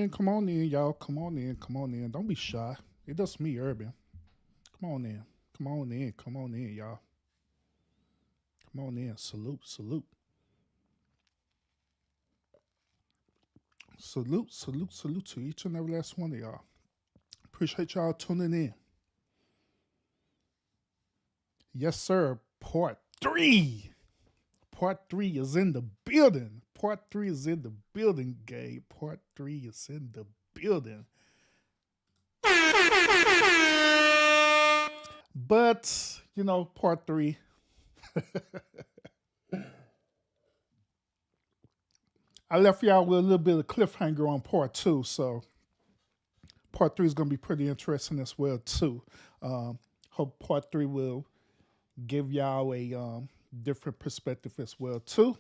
come on in, y'all. Come on in. Don't be shy. It does me, Urban. Come on in. Come on in, y'all. Come on in. Salute. Salute to each and every last one of y'all. Appreciate y'all tuning in. Yes, sir. Part three. Part three is in the building. Part three is in the building, Gabe. Part three is in the building. But, part three. I left y'all with a little bit of cliffhanger on part two, so part three is going to be pretty interesting as well too. Hope part three will give y'all a different perspective as well too.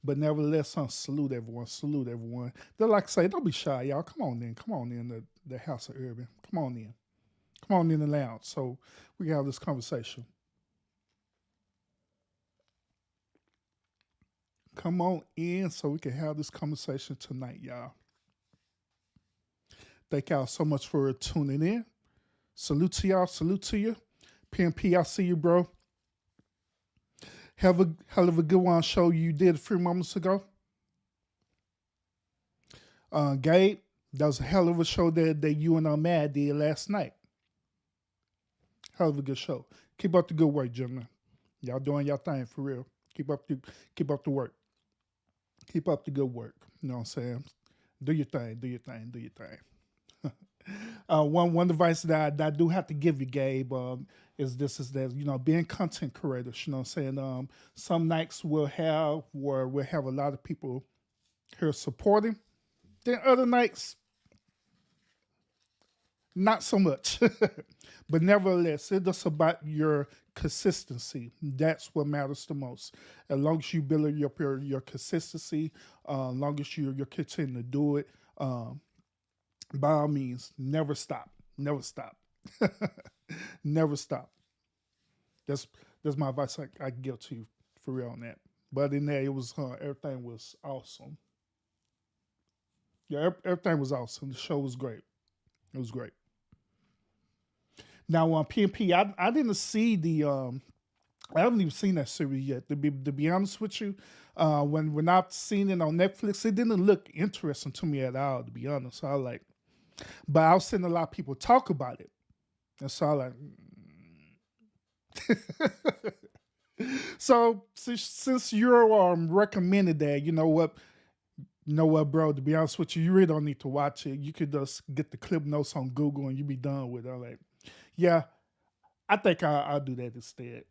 But nevertheless, salute everyone. Salute everyone. They like to say, don't be shy, y'all. Come on in. Come on in the House of Urban. Come on in. Come on in the lounge so we can have this conversation. Come on in so we can have this conversation tonight, y'all. Thank y'all so much for tuning in. Salute to y'all. Salute to you. PMP, I see you, bro. Have a hell of a good one show you did a few moments ago. Gabe, that was a hell of a show that you and Mad did last night. Hell of a good show. Keep up the good work, gentlemen. Y'all doing your thing for real. Keep up the work. Keep up the good work. You know what I'm saying? Do your thing. One advice that I do have to give you, Gabe, is that being content creators. You know what I'm saying? Some nights we'll have a lot of people here supporting. Then other nights, not so much. But nevertheless, it's just about your consistency. That's what matters the most. As long as you build up your consistency, as long as you're continuing to do it, by all means, never stop. Never stop. Never stop. That's my advice I can give to you for real on that. But in there, it was everything was awesome. Yeah, everything was awesome. The show was great. It was great. Now on PMP, I didn't see the I haven't even seen that series yet. To be honest with you, when I've seen it on Netflix, it didn't look interesting to me at all. To be honest, so I like, but I was seeing a lot of people talk about it, and so I like. So since you're recommended that, bro. To be honest with you, you really don't need to watch it. You could just get the clip notes on Google and you be done with it. I'm like, yeah, I think I'll do that instead.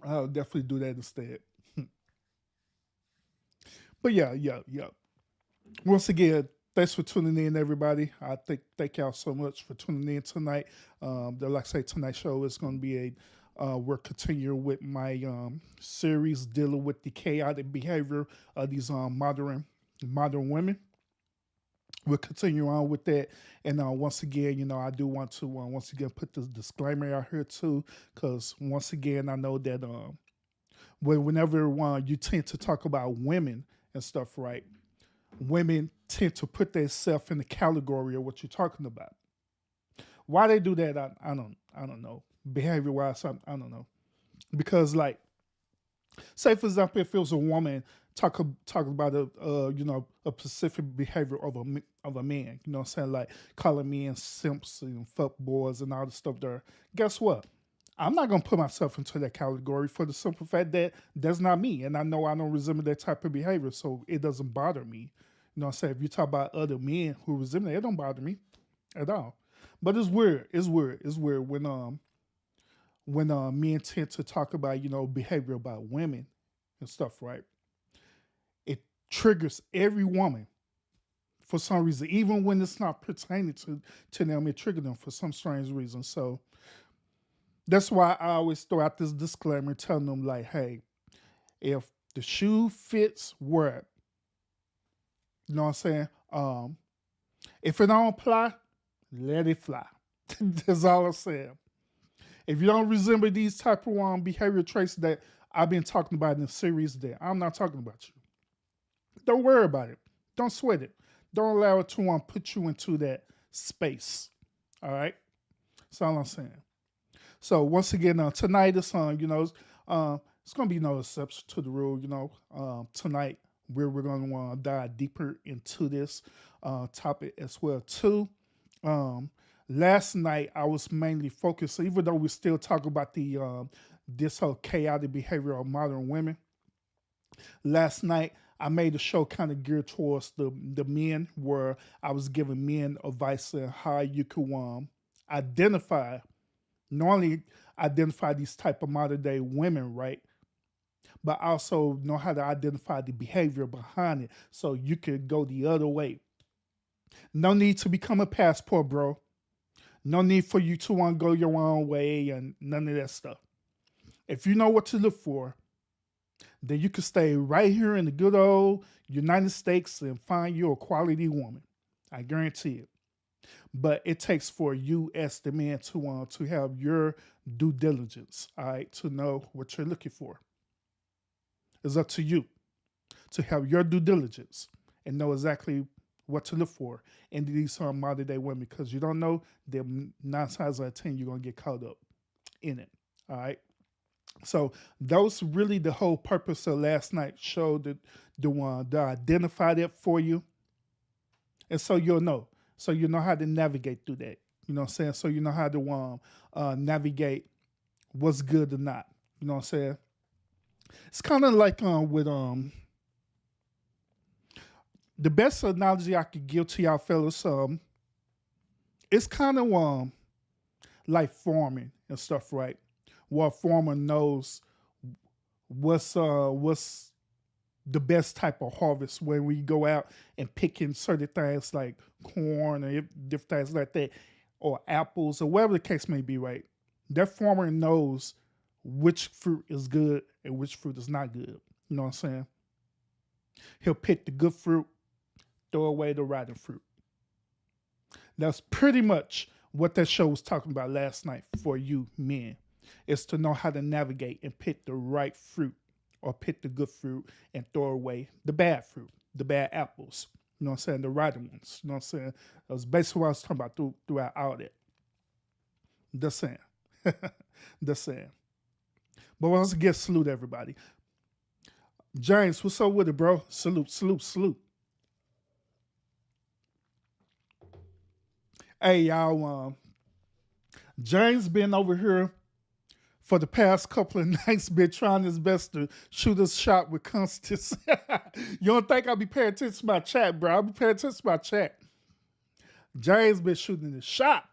I'll definitely do that instead. But yeah. Once again, thanks for tuning in, everybody. I thank y'all so much for tuning in tonight. Like I say, tonight's show is going to be we're continuing with my series dealing with the chaotic behavior of these modern women. We'll continue on with that. And once again, I do want to once again put this disclaimer out here too, because once again, I know that whenever you tend to talk about women and stuff, right? Women tend to put themselves in the category of what you're talking about. Why they do that, I don't know. Behavior wise, I don't know. Because like, say for example, if it was a woman talk about a specific behavior of a man, you know what I'm saying, like calling men simps and fuck boys and all the stuff there. Guess what? I'm not gonna put myself into that category for the simple fact that that's not me, and I know I don't resemble that type of behavior, so it doesn't bother me. You know what I'm saying? If you talk about other men who resemble it don't bother me at all. But it's weird. It's weird when men tend to talk about behavior about women and stuff, right? It triggers every woman for some reason, even when it's not pertaining to them. It triggers them for some strange reason. So that's why I always throw out this disclaimer, telling them like, hey, if the shoe fits, wear it. You know what I'm saying? If it don't apply, let it fly. That's all I'm saying. If you don't resemble these type of behavior traits that I've been talking about in the series there. I'm not talking about you. Don't worry about it. Don't sweat it. Don't allow it to put you into that space. All right? That's all I'm saying. So once again, tonight is it's gonna be no exception to the rule. Tonight we're gonna dive deeper into this topic as well too. Um, Last night I was mainly focused, even though we still talk about the this whole chaotic behavior of modern women. Last night I made the show kind of geared towards the men, where I was giving men advice on how you could identify, not only identify these type of modern day women, right, but also know how to identify the behavior behind it, so you could go the other way. No need to become a passport, bro. No need for you to want to go your own way and none of that stuff. If you know what to look for, then you can stay right here in the good old United States and find you a quality woman. I guarantee it. But it takes for you as the man to have your due diligence, all right, to know what you're looking for. It's up to you to have your due diligence and know exactly what to look for in these modern day women, because you don't know, them 9 times out of 10 you're gonna get caught up in it. All right. So that was really the whole purpose of last night's show, the one to identify that for you, and so you'll know. So you know how to navigate through that. You know what I'm saying? So you know how to navigate what's good or not. You know what I'm saying? It's kind of like with the best analogy I could give to y'all fellas, it's kind of like farming and stuff, right? Where a farmer knows what's the best type of harvest when we go out and picking certain things like corn or different things like that, or apples or whatever the case may be, right? That farmer knows which fruit is good and which fruit is not good. You know what I'm saying? He'll pick the good fruit, throw away the rotten fruit. That's pretty much what that show was talking about last night for you men, is to know how to navigate and pick the right fruit, or pick the good fruit and throw away the bad fruit, the bad apples. You know what I'm saying? The rotten ones. You know what I'm saying? That was basically what I was talking about throughout all that. Just saying. Just saying. But once again, salute everybody. James, what's up with it, bro? Salute, salute, salute. Hey, y'all. James been over here for the past couple of nights, been trying his best to shoot his shot with Constance. You don't think I'll be paying attention to my chat, bro? I'll be paying attention to my chat. James been shooting his shot.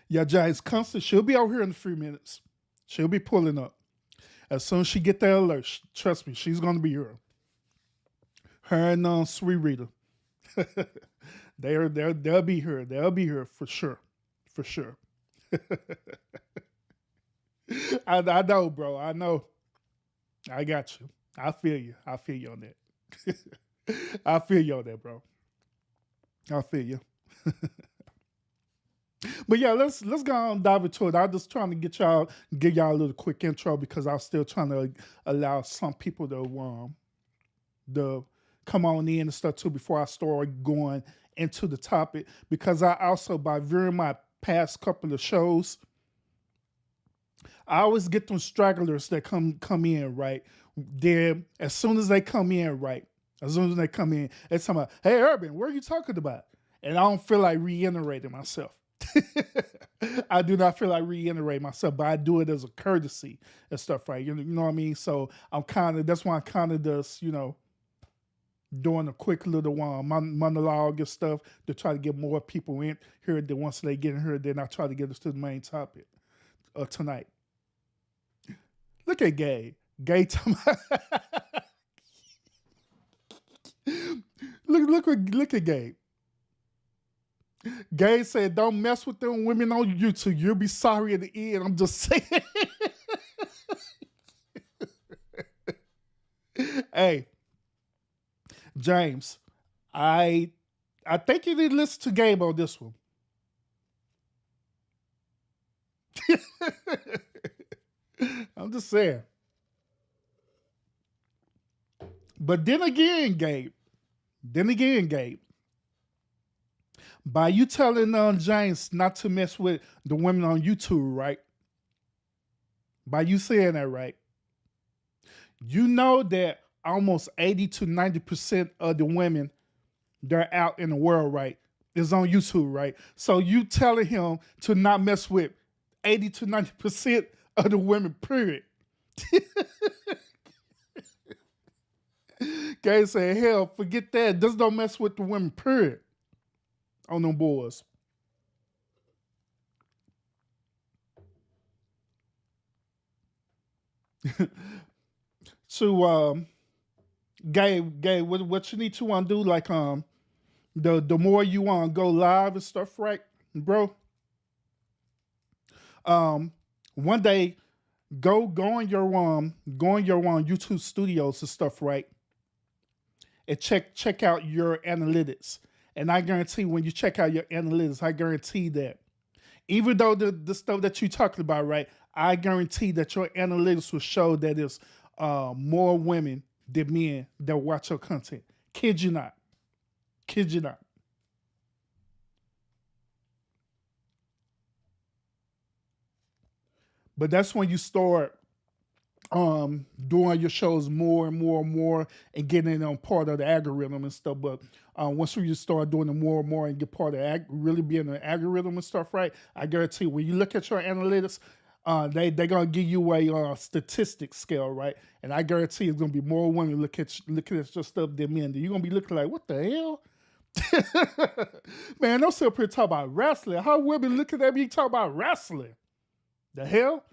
Yeah, James, Constance, she'll be over here in a few minutes. She'll be pulling up. As soon as she get that alert, trust me, she's going to be here. Her and Sweet Rita. They'll be here. They'll be here for sure. For sure. I know, bro. I know. I got you. I feel you. I feel you on that. I feel you on that, bro. I feel you. But yeah, let's go on and dive into it. I'm just trying to give y'all a little quick intro, because I'm still trying to allow some people to come on in and stuff too before I start going into the topic. Because I also, by viewing my past couple of shows, I always get them stragglers that come in, right? Then as soon as they come in, right? As soon as they come in, it's talking about, hey, Urban, what are you talking about? And I don't feel like reiterating myself. I do not feel like reiterating myself, but I do it as a courtesy and stuff, right? You know what I mean? So that's why I'm kind of just, doing a quick little monologue and stuff to try to get more people in here. Then once they get in here, then I try to get us to the main topic of tonight. Look at Gay. Gay look at Gay. Gay said, don't mess with them women on YouTube. You'll be sorry at the end. I'm just saying. Hey, James, I think you did listen to Gabe on this one. I'm just saying. But then again, Gabe, by you telling James not to mess with the women on YouTube, right? By you saying that, right? You know that almost 80 to 90% of the women that are out in the world, right, is on YouTube, right? So you telling him to not mess with 80 to 90% of the women, period. Guys say, hell, forget that. Just don't mess with the women, period. On them boys. So, Gabe, what you need to do, like the more you want to go live and stuff, right, bro? Um, one day go on your YouTube studios and stuff, right? And check out your analytics. And I guarantee when you check out your analytics, I guarantee that even though the stuff that you're talking about, right, I guarantee that your analytics will show that it's more women than men that watch your content. Kid you not. Kid you not. But that's when you start doing your shows more and more and more and getting on part of the algorithm and stuff. But once you start doing it more and more and get part of really being an algorithm and stuff, right? I guarantee when you look at your analytics, they're gonna give you a statistics scale, right? And I guarantee it's gonna be more women looking at your stuff than men. You're gonna be looking like, what the hell? Man, don't sit up here talk about wrestling. How women looking at me talk about wrestling? The hell?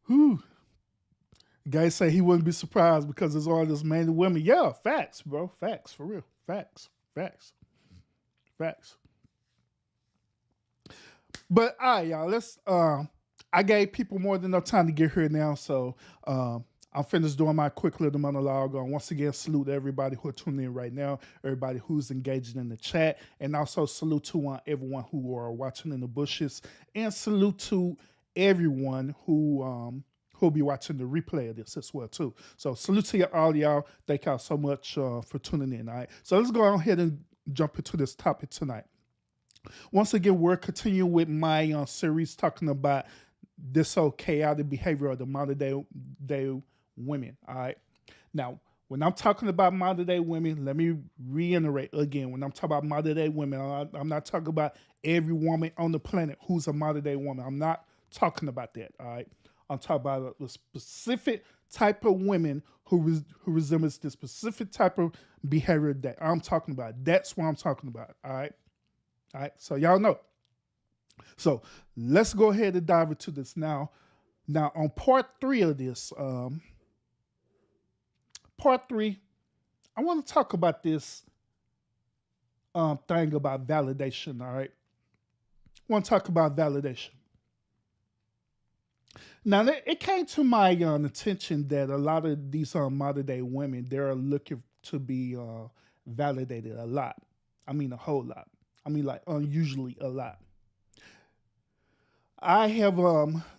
Whew. Guys say he wouldn't be surprised because there's all this men and women. Yeah, facts, bro. Facts, for real. Facts. Facts. Facts. But all right, y'all. Let's I gave people more than enough time to get here now, so I'm finished doing my quick little monologue. Once again, salute to everybody who are tuning in right now, everybody who's engaging in the chat, and also salute to everyone who are watching in the bushes, and salute to everyone who'll be watching the replay of this as well too. So salute to all y'all. Thank y'all so much for tuning in. All right, so let's go ahead and jump into this topic tonight. Once again, we're continuing with my series talking about this whole chaotic behavior of the modern day women. All right. Now, when I'm talking about modern day women, let me reiterate again. When I'm talking about modern day women, I'm not talking about every woman on the planet who's a modern day woman. I'm not talking about that. All right. I'm talking about a specific type of women who resembles this specific type of behavior that I'm talking about. That's what I'm talking about. All right. All right. So y'all know. So let's go ahead and dive into this now. Now on part three of this, part three, I want to talk about this thing about validation. All right, I want to talk about validation. Now it came to my attention that a lot of these modern day women, they're looking to be validated a lot. I mean a whole lot. I mean like unusually a lot. I have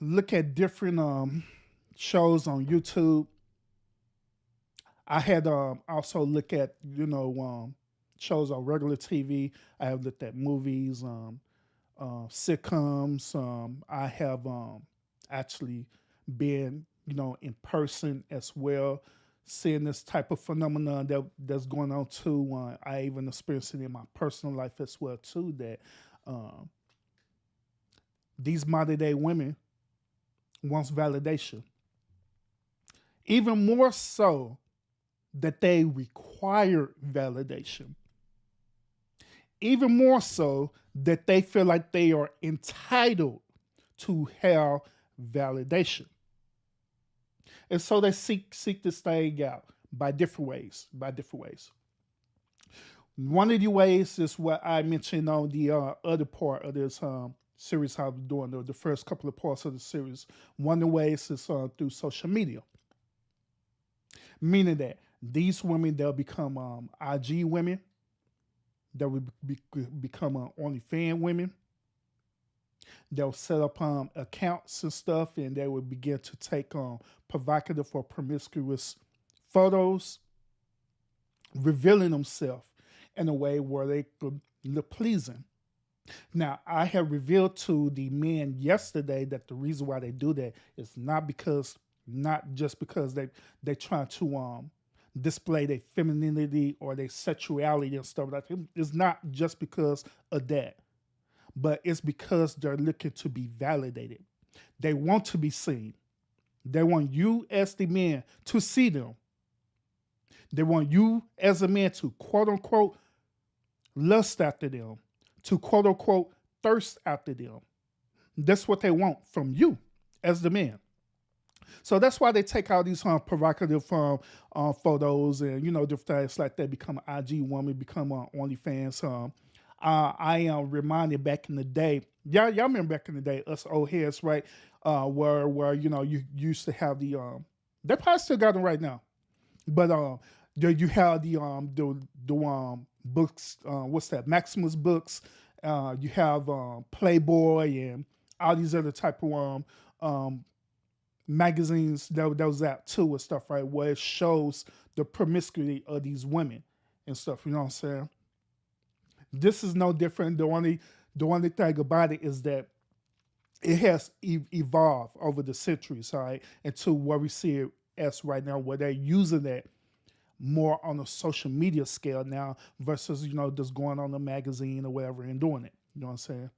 looked at different shows on YouTube. I had also looked at shows on regular TV. I have looked at movies, sitcoms. I have actually been in person as well, seeing this type of phenomenon that's going on too. I even experienced it in my personal life as well too. That these modern day women wants validation, even more so that they require validation, even more so that they feel like they are entitled to have validation. And so they seek this thing out by different ways. One of the ways is what I mentioned on the other part of this series I was doing, the first couple of parts of the series. One of the ways is through social media, meaning that these women, they'll become IG women. that would become OnlyFans women. They'll set up accounts and stuff, and they would begin to take provocative or promiscuous photos, revealing themselves in a way where they could look pleasing. Now, I have revealed to the men yesterday that the reason why they do that is not just because they try to display their femininity or their sexuality and stuff like that. It's not just because of that, but it's because they're looking to be validated. They want to be seen. They want you as the man to see them. They want you as a man to quote unquote lust after them, to quote unquote thirst after them. That's what they want from you as the man. So that's why they take out these provocative photos and different things like that. Become an IG woman, become OnlyFans. I am reminded back in the day, y'all remember back in the day, us old heads, right? Where you used to have the they probably still got them right now, but you have the books, what's that, Maximus books. You have Playboy and all these other type of magazines that was out too and stuff, right? Where it shows the promiscuity of these women and stuff. You know what I'm saying? This is no different. The only thing about it is that it has evolved over the centuries, right? Into where we see it as right now, where they're using that more on a social media scale now versus just going on the magazine or whatever and doing it. You know what I'm saying?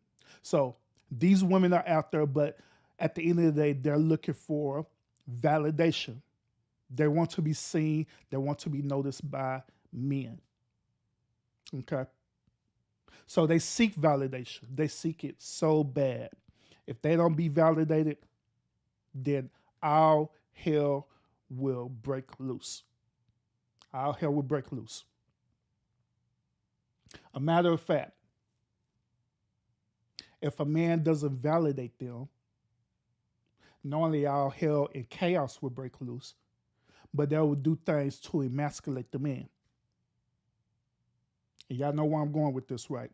So these women are out there, but at the end of the day, they're looking for validation. They want to be seen. They want to be noticed by men. Okay? So they seek validation. They seek it so bad. If they don't be validated, then all hell will break loose. All hell will break loose. A matter of fact, if a man doesn't validate them, not only all hell and chaos will break loose, but they will do things to emasculate the man. And y'all know where I'm going with this, right?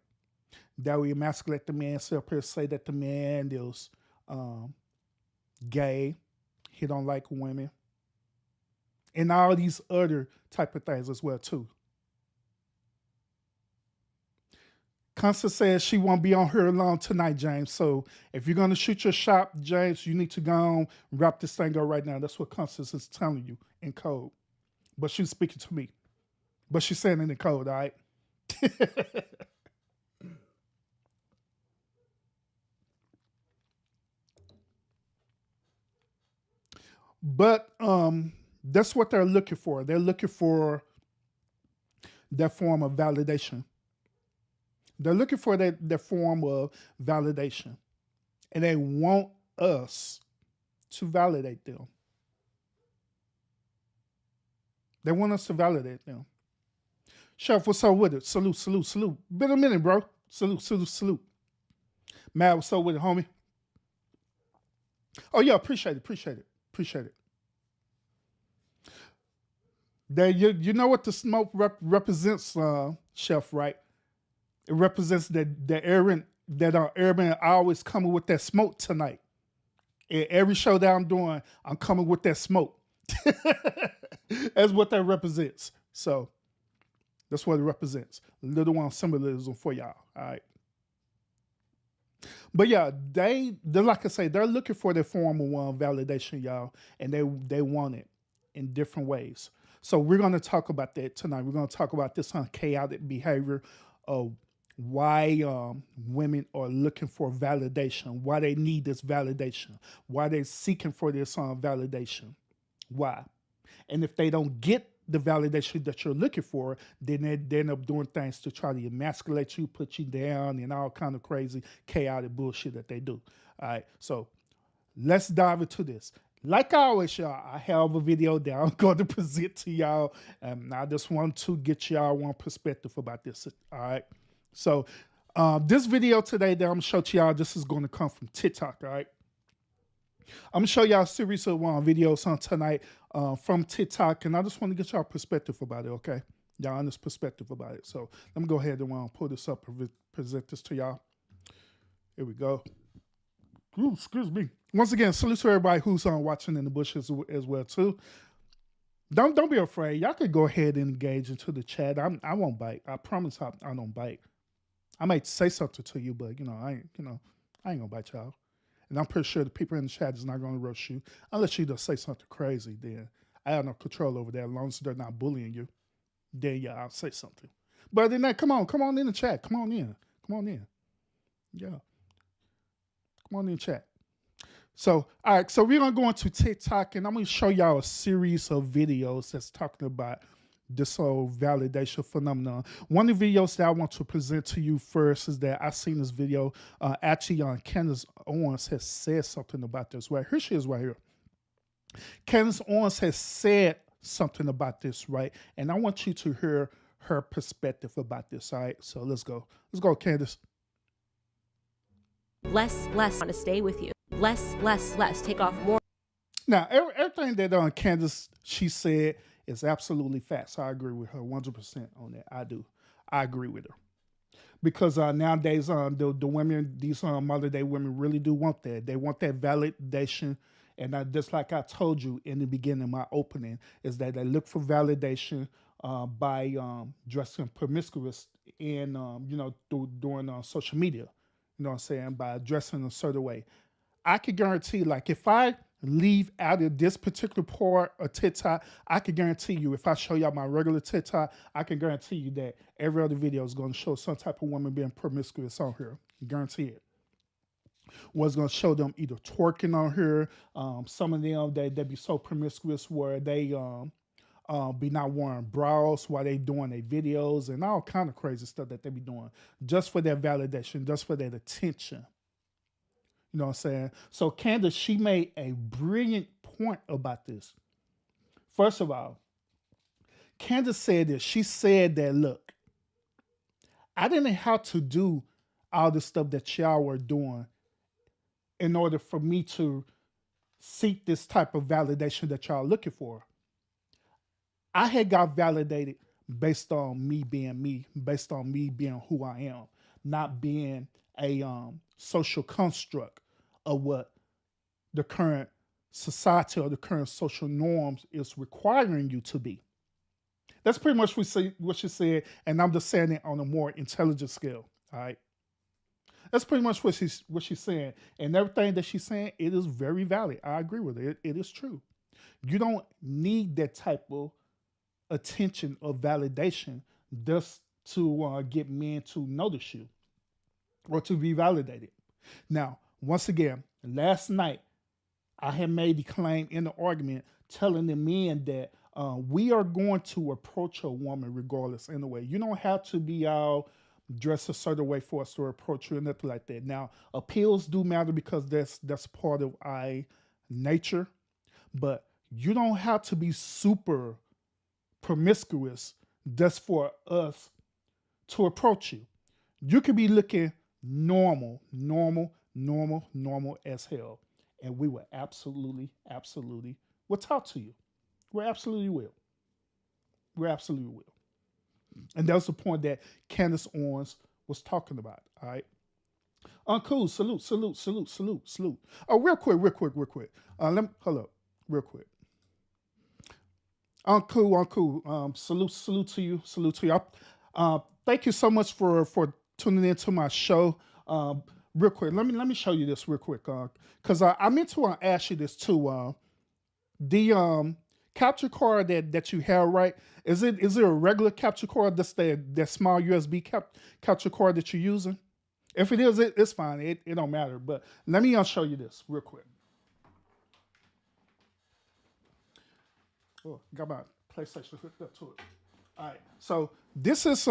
They will emasculate the man, sit up here say that the man is gay, he don't like women, and all these other type of things as well too. Constance says she won't be on here alone tonight, James. So if you're going to shoot your shot, James, you need to go on, wrap this thing up right now. That's what Constance is telling you in code. But she's speaking to me. But she's saying it in code, all right? But that's what they're looking for. They're looking for that form of validation. They're looking for that form of validation. And they want us to validate them. They want us to validate them. Chef, what's up with it? Salute, salute, salute. Been a minute, bro. Salute, salute, salute. Matt, what's up with it, homie? Oh, yeah, appreciate it. You know what the smoke represents, Chef, right? It represents that Aaron always coming with that smoke tonight. In every show that I'm doing, I'm coming with that smoke. That's what that represents. So that's what it represents. A little one symbolism for y'all. All right. But yeah, they're like I say, they're looking for their form of validation, y'all, and they want it in different ways. So we're going to talk about that tonight. We're going to talk about this chaotic behavior of why women are looking for validation, why they need this validation, why they're seeking for this validation, why. And if they don't get the validation that you're looking for, then they end up doing things to try to emasculate you, put you down, and all kind of crazy, chaotic bullshit that they do. All right, so let's dive into this. Like I always, y'all, I have a video that I'm going to present to y'all, and I just want to get y'all one perspective about this. All right, so this video today that I'm going to show to y'all, this is going to come from TikTok. All right, I'm going to show y'all a series of videos on tonight from TikTok, and I just want to get y'all perspective about it, okay? Your honest perspective about it. So let me go ahead and pull this up and present this to y'all. Here we go. Ooh, excuse me. Once again, salute to everybody who's watching in the bush as well too. Don't be afraid. Y'all could go ahead and engage into the chat. I won't bite. I promise I don't bite. I might say something to you, but I ain't gonna bite y'all. And I'm pretty sure the people in the chat is not gonna rush you unless you just say something crazy. Then I have no control over that. As long as they're not bullying you, then yeah, I'll say something. But then that, come on in the chat. Come on in. Yeah, come on in the chat. So, all right, so we're going to go into TikTok, and I'm going to show y'all a series of videos that's talking about this whole validation phenomenon. One of the videos that I want to present to you first is that I seen this video. Actually, Candace Owens has said something about this. Right here she is right here. Candace Owens has said something about this, right? And I want you to hear her perspective about this, all right? So let's go. Let's go, Candace. Less want to stay with you. Less, take off more. Now, everything that Candace, she said is absolutely facts. I agree with her 100% on that. I do. I agree with her. Because nowadays, the women, these modern day women really do want that. They want that validation. And just like I told you in the beginning, my opening, is that they look for validation by dressing promiscuous and, during social media. You know what I'm saying? By dressing a certain way. I can guarantee, like, if I leave out of this particular part of TikTok, I can guarantee you, if I show y'all my regular TikTok, I can guarantee you that every other video is going to show some type of woman being promiscuous on here. Guarantee it. Was going to show them either twerking on here. Some of them, they be so promiscuous where they be not wearing bras while they doing their videos and all kind of crazy stuff that they be doing just for their validation, just for that attention. You know what I'm saying? So Candace, she made a brilliant point about this. First of all, Candace said this. She said that, look, I didn't have to do all the stuff that y'all were doing in order for me to seek this type of validation that y'all looking for. I had got validated based on me being me, based on me being who I am, not being a social construct of what the current society or the current social norms is requiring you to be. That's pretty much what she said, and I'm just saying it on a more intelligent scale, all right? That's pretty much what she's saying, and everything that she's saying, it is very valid. I agree with it. It is true. You don't need that type of attention or validation just to get men to notice you or to be validated. Now, once again, last night, I had made the claim in the argument telling the men that we are going to approach a woman regardless anyway. You don't have to be all dressed a certain way for us to approach you or nothing like that. Now, appeals do matter because that's part of our nature, but you don't have to be super promiscuous just for us to approach you. You could be looking normal as hell, and we will absolutely will talk to you. We absolutely will. And that's the point that Candace Owens was talking about. All right. Cool. Salute. Oh, real quick. Let me hold up, real quick. Cool. Salute to you. Thank you so much for tuning in to my show. Real quick, let me show you this real quick, because I meant to ask you this too. The capture card that you have, right? Is it a regular capture card? That's that small USB capture card that you're using? If it is, it's fine. It don't matter. But let me show you this real quick. Oh, got my PlayStation hooked up to it. All right. So this is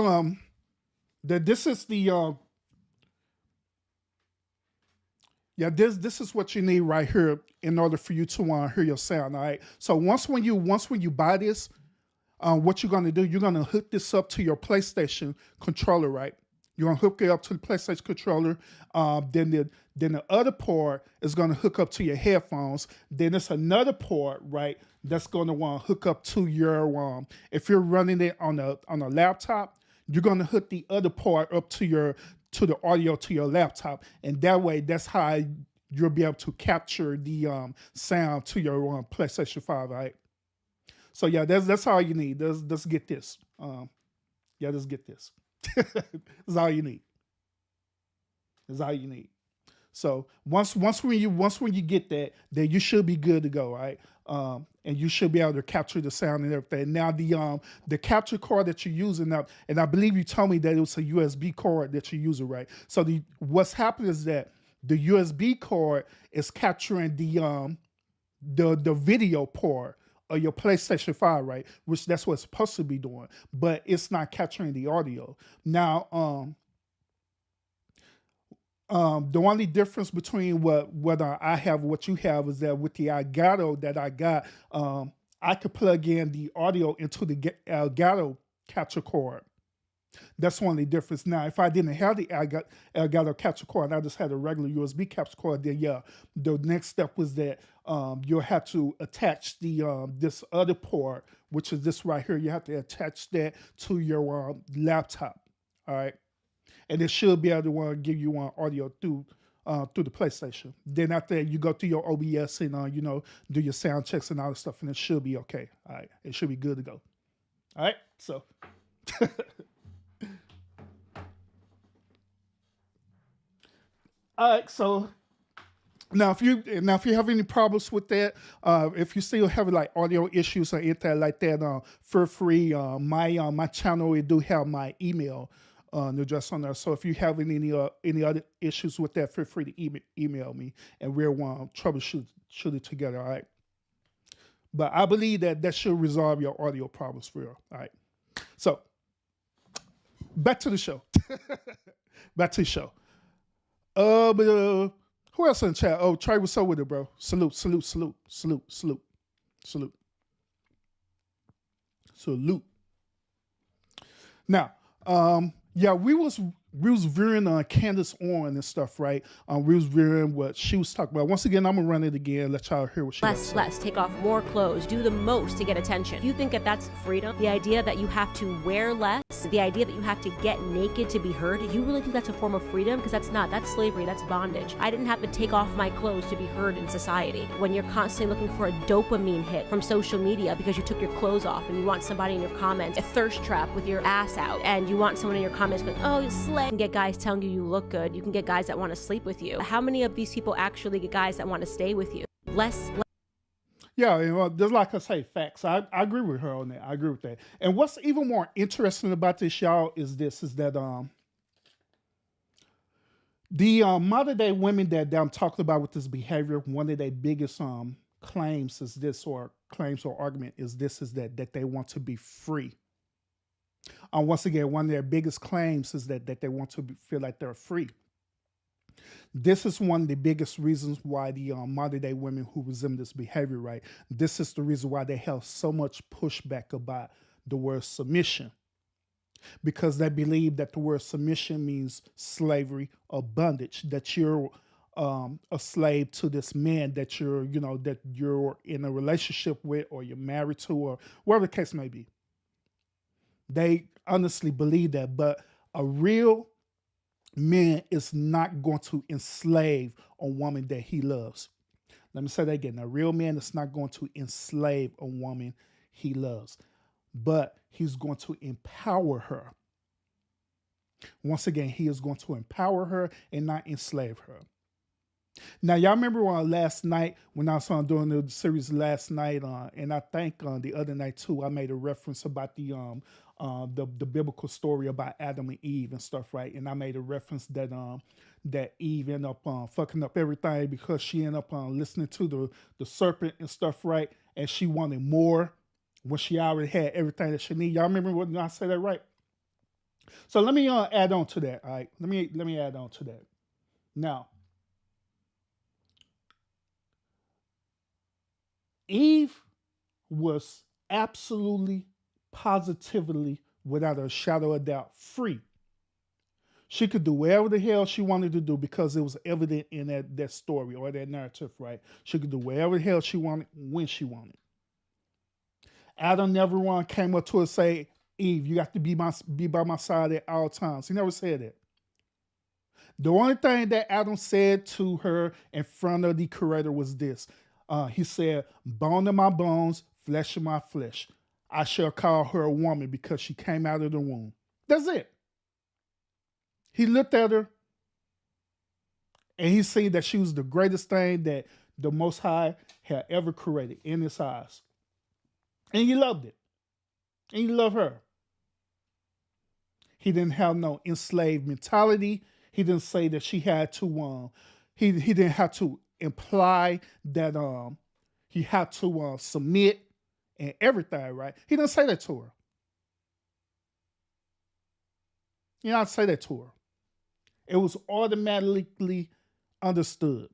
this is what you need right here in order for you to hear your sound. All right. So once when you buy this, what you're gonna do, you're gonna hook this up to your PlayStation controller, right? You're gonna hook it up to the PlayStation controller. Then the other port is gonna hook up to your headphones. Then there's another port, right? That's gonna want to hook up to your if you're running it on a laptop, you're gonna hook the other port up to the audio to your laptop, and that way, that's how you'll be able to capture the sound to your PlayStation 5, right? So yeah, that's all you need. Let's get this. Let's get this. That's all you need. That's all you need. So once when you get that, then you should be good to go, right? And you should be able to capture the sound and everything. Now the capture card that you're using now, and I believe you told me that it was a USB card that you're using, right? So what's happening is that the USB card is capturing the video part of your PlayStation 5, right? Which that's what it's supposed to be doing, but it's not capturing the audio. Now, the only difference between what I have, what you have, is that with the Elgato that I got, I could plug in the audio into the Elgato capture card. That's the only difference. Now, if I didn't have the Elgato capture card, I just had a regular USB capture card, then yeah, the next step was that you'll have to attach the this other port, which is this right here. You have to attach that to your laptop. All right. And it should be able to give you audio through the PlayStation. Then after that, you go through your OBS and do your sound checks and all that stuff, and it should be okay. All right, it should be good to go. All right, so. All right, so now if you have any problems with that, if you still have like audio issues or anything like that, feel free. My channel, it do have my email address on there. So if you have any other issues with that, feel free to email me, and we'll troubleshoot it together. All right. But I believe that should resolve your audio problems for you. All right. So back to the show. Back to the show. Who else in the chat? Oh, Trey, what's up with it, bro? Salute. Now, yeah, we was veering Candace on and stuff, right? We was veering what she was talking about. Once again, I'm gonna run it again, let y'all hear what she has. Less, take off more clothes, do the most to get attention. If you think that that's freedom, the idea that you have to wear less, the idea that you have to get naked to be heard, you really think that's a form of freedom? Because that's slavery, that's bondage. I didn't have to take off my clothes to be heard in society. When you're constantly looking for a dopamine hit from social media because you took your clothes off and you want somebody in your comments, a thirst trap with your ass out, and you want someone in your comments going, oh, you slay. You can get guys telling you look good. You can get guys that want to sleep with you. How many of these people actually get guys that want to stay with you? Less. Yeah, just like I say, facts. I agree with her on that. I agree with that. And what's even more interesting about this, y'all, is that the modern day women that I'm talking about with this behavior, one of their biggest claims is this, or claims or argument is that they want to be free. Once again, one of their biggest claims is that they want to feel like they're free. This is one of the biggest reasons why the modern day women who resume this behavior, right? This is the reason why they have so much pushback about the word submission, because they believe that the word submission means slavery or bondage, that you're a slave to this man that you're in a relationship with, or you're married to, or whatever the case may be. They honestly believe that, but a real man is not going to enslave a woman that he loves. Let me say that again. A real man is not going to enslave a woman he loves, but he's going to empower her. Once again, he is going to empower her and not enslave her. Now, y'all remember last night when I was doing the series last night, and I think the other night too, I made a reference about the biblical story about Adam and Eve and stuff, right? And I made a reference that Eve ended up fucking up everything because she ended up listening to the serpent and stuff, right? And she wanted more when she already had everything that she needed. Y'all remember when I said that, right? So let me add on to that. All right, let me add on to that. Now, Eve was absolutely, positively, without a shadow of doubt, free. She could do whatever the hell she wanted to do because it was evident in that story or that narrative, right? She could do whatever the hell she wanted when she wanted. Adam never came up to her and say, Eve, you got to be by my side at all times. He never said that. The only thing that Adam said to her in front of the creator was this. He said, bone of my bones, flesh of my flesh. I shall call her a woman because she came out of the womb. That's it. He looked at her and he seen that she was the greatest thing that the Most High had ever created in his eyes. And he loved it. And he loved her. He didn't have no enslaved mentality. He didn't say that she had to, he didn't have to imply that he had to submit and everything, right? He didn't say that to her. He didn't say that to her. It was automatically understood.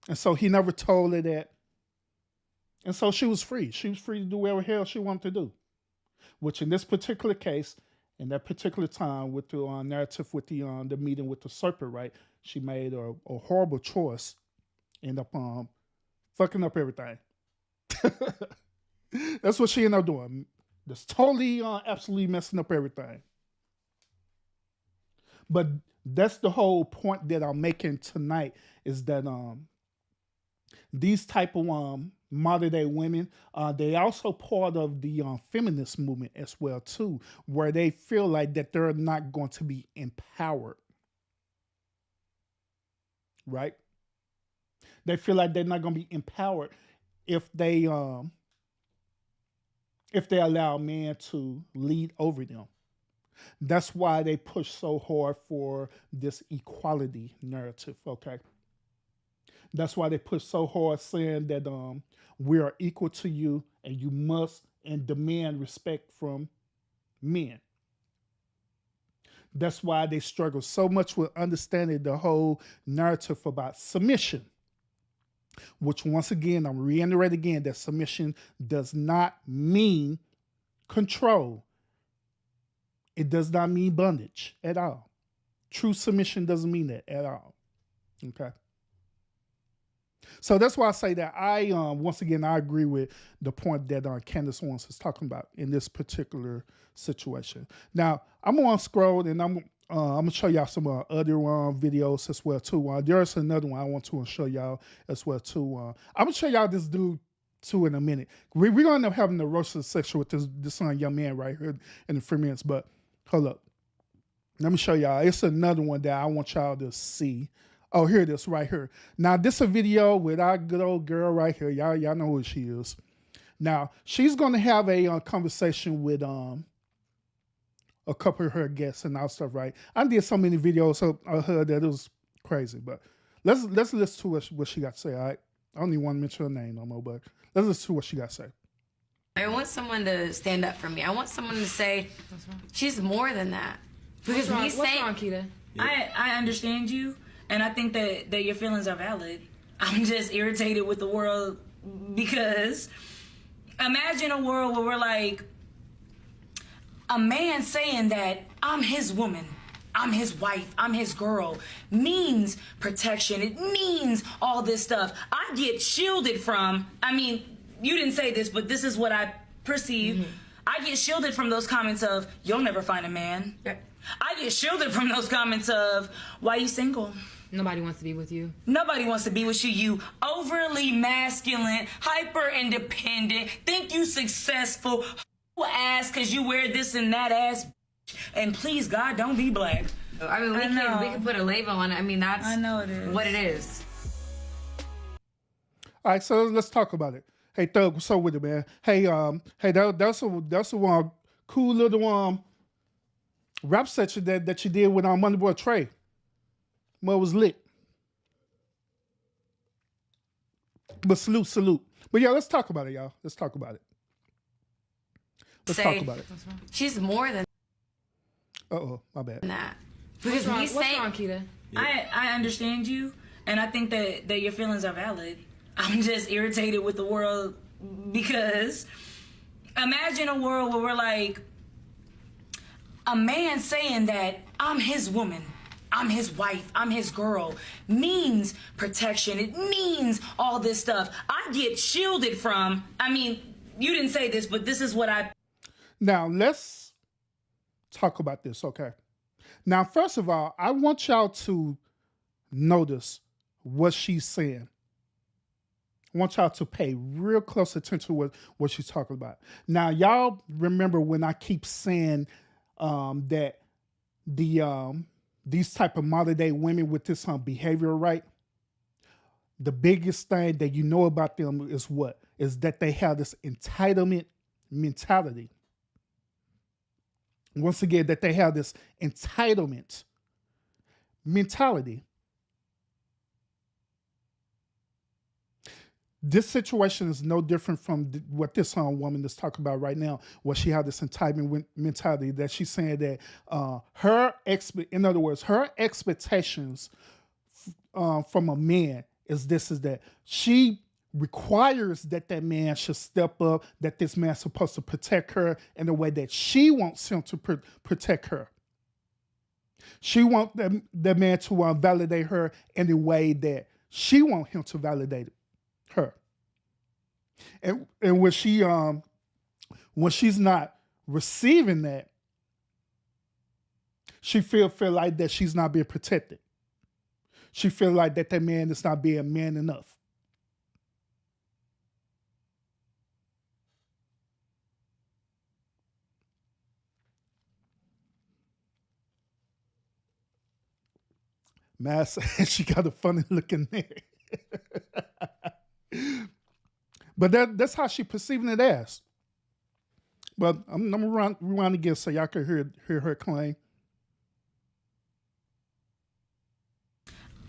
And so he never told her that. And so she was free. She was free to do whatever hell she wanted to do. Which in this particular case, in that particular time with the narrative with the meeting with the serpent, right? She made a horrible choice. Ended up fucking up everything. That's what she ended up doing. Just totally, absolutely messing up everything. But that's the whole point that I'm making tonight is that these type of modern day women, they also part of the feminist movement as well too, where they feel like that they're not going to be empowered, right? They feel like they're not going to be empowered if they allow men to lead over them. That's why they push so hard for this equality narrative, okay? That's why they push so hard saying that we are equal to you and you must and demand respect from men. That's why they struggle so much with understanding the whole narrative about submission. Which once again, I'm reiterating again that submission does not mean control. It does not mean bondage at all. True submission doesn't mean that at all. Okay. So that's why I say that I, once again, I agree with the point that Candace Owens is talking about in this particular situation. Now, I'm going to scroll and I'm going to show y'all some other videos as well too. There's another one I want to show y'all as well too. I'm going to show y'all this dude too in a minute. We're going to end up having the roasted section with this young man right here in a few minutes, but hold up. Let me show y'all. It's another one that I want y'all to see. Oh, here it is right here. Now, this is a video with our good old girl right here. Y'all know who she is. Now, she's going to have a conversation with a couple of her guests and all stuff, right? I did so many videos of her that it was crazy, but let's listen to what she got to say, all right? I don't even want to mention her name no more, but let's listen to what she got to say. I want someone to stand up for me. I want someone to say, she's more than that. Because What's wrong, Keita? Yeah. I understand you, and I think that your feelings are valid. I'm just irritated with the world because imagine a world where we're like, a man saying that I'm his woman, I'm his wife, I'm his girl, means protection. It means all this stuff. I get shielded from, you didn't say this, but this is what I perceive. Mm-hmm. I get shielded from those comments of, you'll never find a man. Yeah. I get shielded from those comments of, why are you single? Nobody wants to be with you. Nobody wants to be with you. You overly masculine, hyper independent, think you successful, ass because you wear this and that ass, and please God, don't be black. We can put a label on it. That's I know it is. What it is. All right, so let's talk about it. Hey Thug, what's up with it, man? Hey, that's a cool little rap section that you did with Money Boy Trey. Well, it was lit. But salute. But yeah, let's talk about it, y'all. Let's talk about it. Let's talk about it. She's more than my bad. that. Because what's wrong, Keita? Yeah. I understand you, and I think that your feelings are valid. I'm just irritated with the world because imagine a world where we're like, a man saying that I'm his woman, I'm his wife, I'm his girl means protection. It means all this stuff. I get shielded from, I mean, you didn't say this, but this is what I... Now, let's talk about this, okay? Now, first of all, I want y'all to notice what she's saying. I want y'all to pay real close attention to what she's talking about. Now, y'all remember when I keep saying that these type of modern day women with this behavior, right? The biggest thing that you know about them is what? Is that they have this entitlement mentality. Once again, that they have this entitlement mentality. This situation is no different from what this woman is talking about right now, where she had this entitlement mentality that she's saying that in other words, her expectations from a man is that she requires that man should step up, that this man's supposed to protect her in the way that she wants him to protect her. She wants that man to validate her in the way that she wants him to validate her. And when she's not receiving that, she feel like that she's not being protected. She feel like that man is not being man enough. Mass, she got a funny looking there. But that's how she perceiving it as. But I'm gonna rewind again so y'all can hear her claim.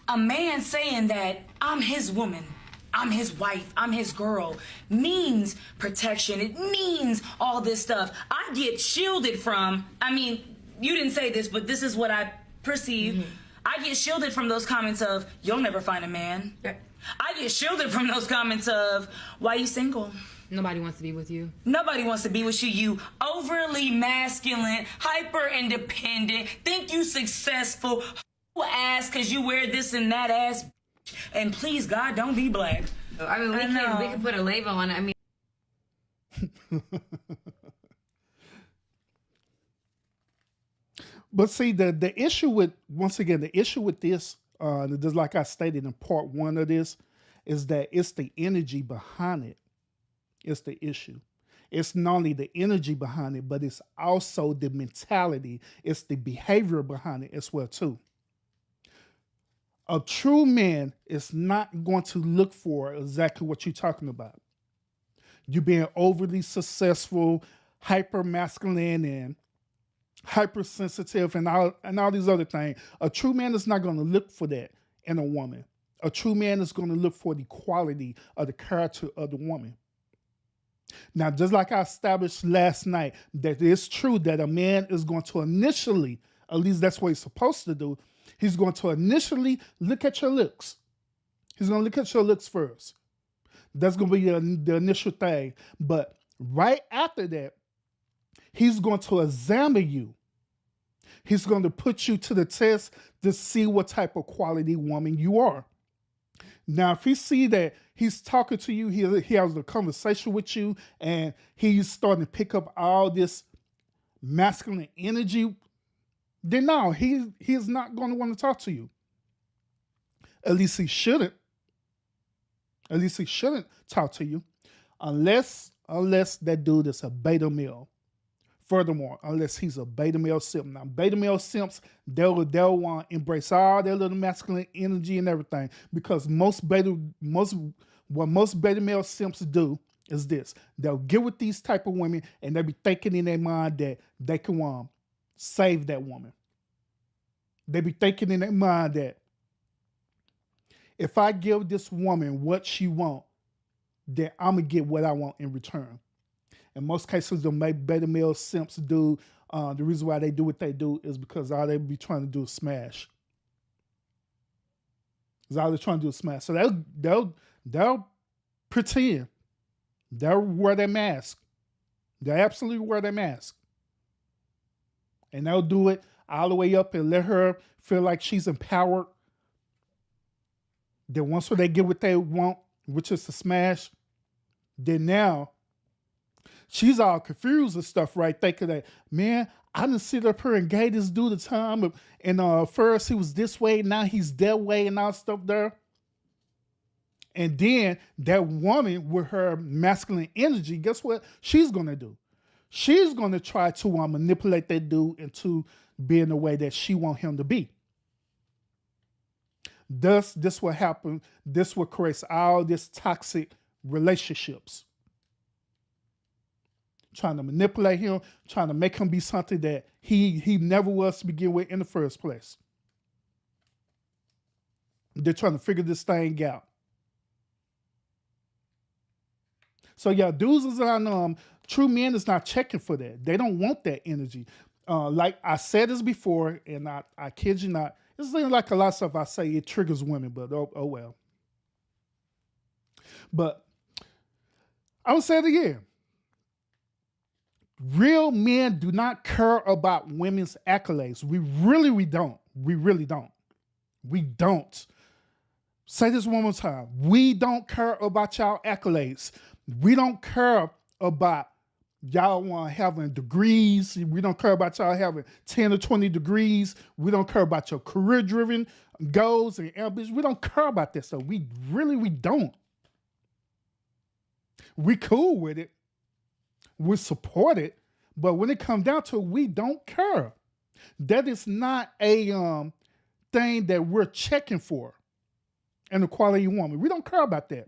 A man saying that I'm his woman, I'm his wife, I'm his girl means protection. It means all this stuff. I get shielded from, I mean, you didn't say this, but this is what I perceive. Mm-hmm. I get shielded from those comments of, you'll never find a man. Yeah. I get shielded from those comments of, why you single? Nobody wants to be with you. Nobody wants to be with you. You overly masculine, hyper independent, think you successful, ass because you wear this and that ass. And please, God, don't be black. I mean, we can put a label on it. I mean, but see, the issue with, once again, the issue with this, just like I stated in part one of this, is that it's the energy behind it. It's the issue. It's not only the energy behind it, but it's also the mentality. It's the behavior behind it as well, too. A true man is not going to look for exactly what you're talking about. You being overly successful, hyper masculine, and hypersensitive, and all these other things. A true man is not going to look for that in a woman. A true man is going to look for the quality of the character of the woman. Now, just like I established last night, that it's true that a man is going to initially, at least that's what he's supposed to do, he's going to initially look at your looks. He's going to look at your looks first. That's going to be the initial thing. But right after that, he's going to examine you. He's going to put you to the test to see what type of quality woman you are. Now, if he see that he's talking to you, he has a conversation with you, and he's starting to pick up all this masculine energy, then no, he is not going to want to talk to you. At least he shouldn't. At least he shouldn't talk to you, unless that dude is a beta male. Furthermore, unless he's a beta male simp. Now, beta male simps, they'll want to embrace all their little masculine energy and everything, because most beta male simps do is this. They'll get with these type of women, and they'll be thinking in their mind that they can save that woman. They be thinking in their mind that if I give this woman what she wants, then I'm going to get what I want in return. In most cases, the beta male simps do, the reason why they do what they do is because all they be trying to do is smash. Is all they're trying to do is smash. So they'll pretend. They'll wear their mask. They'll absolutely wear their mask. And they'll do it all the way up and let her feel like she's empowered. Then once they get what they want, which is to smash, then now she's all confused and stuff, right? Thinking that, man, I didn't sit up here and gave this dude the time. And first he was this way, now he's that way and all stuff there. And then that woman with her masculine energy, guess what she's going to do? She's going to try to manipulate that dude into being the way that she wants him to be. Thus, this will happen. This will create all this toxic relationships. Trying to manipulate him, trying to make him be something that he never was to begin with in the first place. They're trying to figure this thing out. So yeah, dudes is on true men is not checking for that. They don't want that energy. Like I said this before, and I kid you not, it's like a lot of stuff I say, it triggers women, but oh well. But I'm gonna say it again. Real men do not care about women's accolades. We don't. We really don't. We don't. Say this one more time. We don't care about y'all accolades. We don't care about y'all having degrees. We don't care about y'all having 10 or 20 degrees. We don't care about your career-driven goals and ambitions. We don't care about that stuff. We don't. We cool with it. We support it. But when it comes down to it, we don't care. That is not a thing that we're checking for in a quality woman. We don't care about that.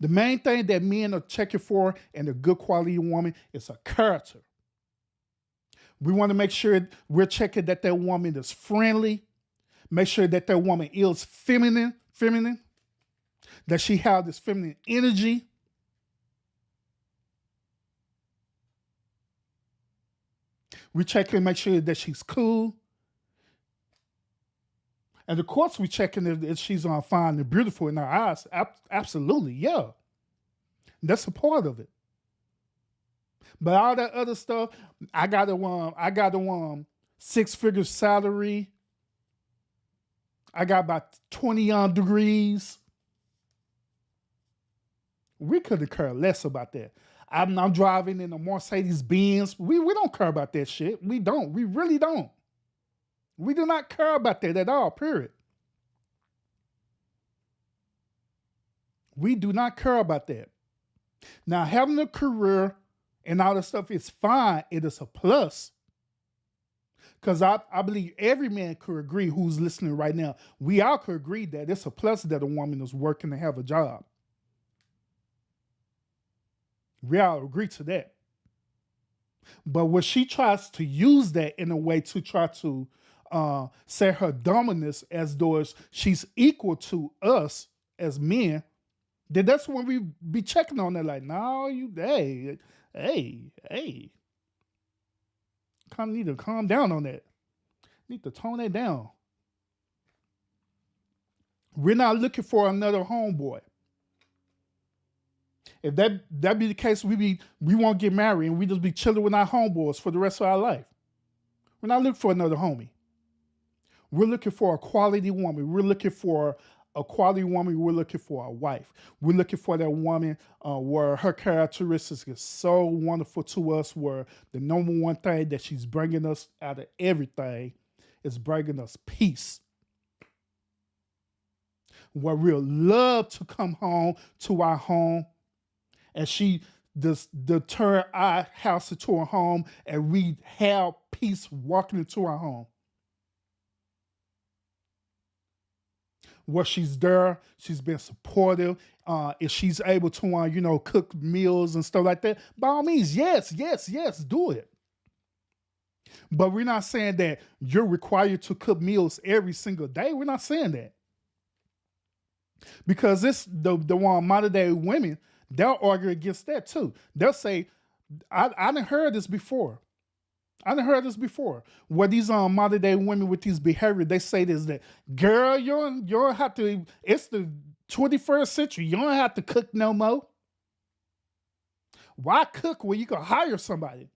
The main thing that men are checking for in a good quality woman is a character. We want to make sure we're checking that woman is friendly. Make sure that woman is feminine, that she has this feminine energy. We check and make sure that she's cool. And of course, we checking if she's fine and beautiful in our eyes. Absolutely, yeah. That's a part of it. But all that other stuff, I got a 6-figure salary. I got about 20 degrees. We could have cared less about that. I'm driving in a Mercedes Benz. We don't care about that shit. We don't. We really don't. We do not care about that at all, period. We do not care about that. Now, having a career and all that stuff is fine. It is a plus. Because I believe every man could agree who's listening right now. We all could agree that it's a plus that a woman is working to have a job. We all agree to that. But when she tries to use that in a way to try to say her dominance as though she's equal to us as men, then that's when we be checking on that like, no, hey. Kind of need to calm down on that. Need to tone that down. We're not looking for another homeboy. If that be the case, we won't get married and we just be chilling with our homeboys for the rest of our life. We're not looking for another homie. We're looking for a quality woman. We're looking for a quality woman. We're looking for a wife. We're looking for that woman where her characteristics is so wonderful to us, where the number one thing that she's bringing us out of everything is bringing us peace. Where we'll love to come home to our home and she does turn our house into a home and we have peace walking into our home. Where she's there, she's been supportive. If she's able to, cook meals and stuff like that, by all means, yes, do it. But we're not saying that you're required to cook meals every single day. We're not saying that. Because the one modern day women, they'll argue against that too. They'll say, I done heard this before. Where these modern day women with these behavior, they say this, that, girl, you don't have to, it's the 21st century. You don't have to cook no more. Why cook when you can hire somebody?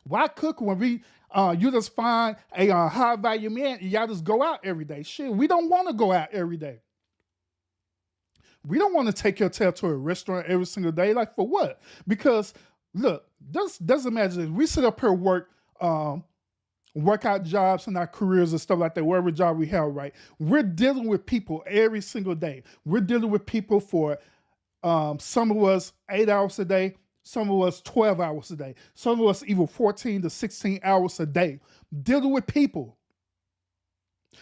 Why cook when you just find a high value man and y'all just go out every day? Shit, we don't want to go out every day. We don't want to take your tail to a restaurant every single day. Like, for what? Because look, doesn't imagine we sit up here workout jobs and our careers and stuff like that, whatever job we have, right? We're dealing with people every single day. We're dealing with people for some of us 8 hours a day, some of us 12 hours a day, some of us even 14 to 16 hours a day, dealing with people.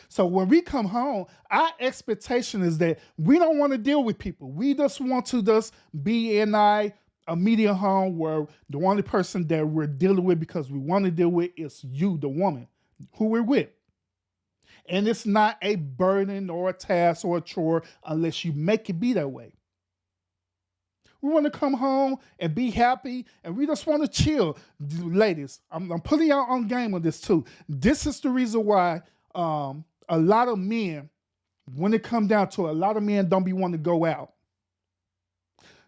So when we come home, our expectation is that we don't want to deal with people. We just want to just be in a media home where the only person that we're dealing with because we want to deal with is you, the woman, who we're with. And it's not a burden or a task or a chore unless you make it be that way. We want to come home and be happy, and we just want to chill. Ladies, I'm putting y'all on game on this too. This is the reason why a lot of men, when it comes down to it, a lot of men don't be wanting to go out.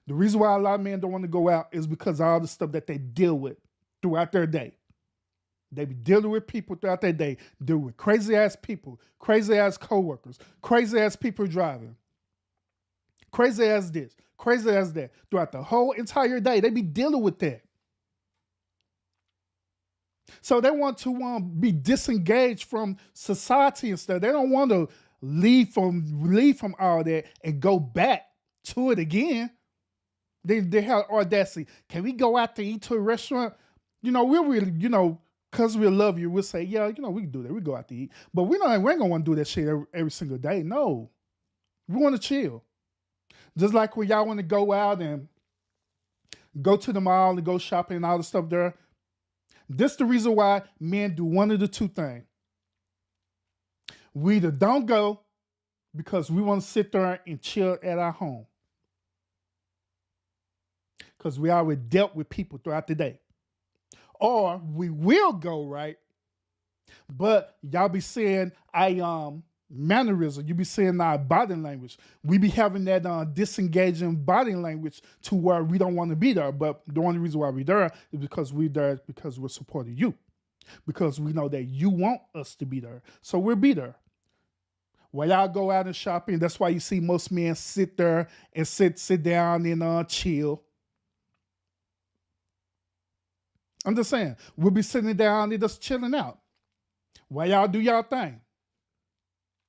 The reason why a lot of men don't want to go out is because of all the stuff that they deal with throughout their day. They be dealing with people throughout their day, dealing with crazy ass people, crazy ass coworkers, crazy ass people driving, crazy ass this, crazy as that. Throughout the whole entire day, they be dealing with that. So they want to be disengaged from society and stuff. They don't want to leave from all that and go back to it again. They have audacity. Can we go out to eat to a restaurant? We'll really, because we love you, we'll say, yeah, we can do that. We go out to eat. But we ain't going to want to do that shit every single day. No. We want to chill. Just like when y'all want to go out and go to the mall and go shopping and all the stuff there. This the reason why men do one of the two things. We either don't go because we want to sit there and chill at our home. Because we already dealt with people throughout the day. Or we will go, right? But y'all be saying mannerism, you be saying our body language. We be having that disengaging body language to where we don't want to be there. But the only reason why we're there is because we're there because we're supporting you. Because we know that you want us to be there. So we'll be there. While y'all go out and shopping, that's why you see most men sit there and sit down and chill. I'm just saying, we'll be sitting down and just chilling out. While y'all do y'all thing.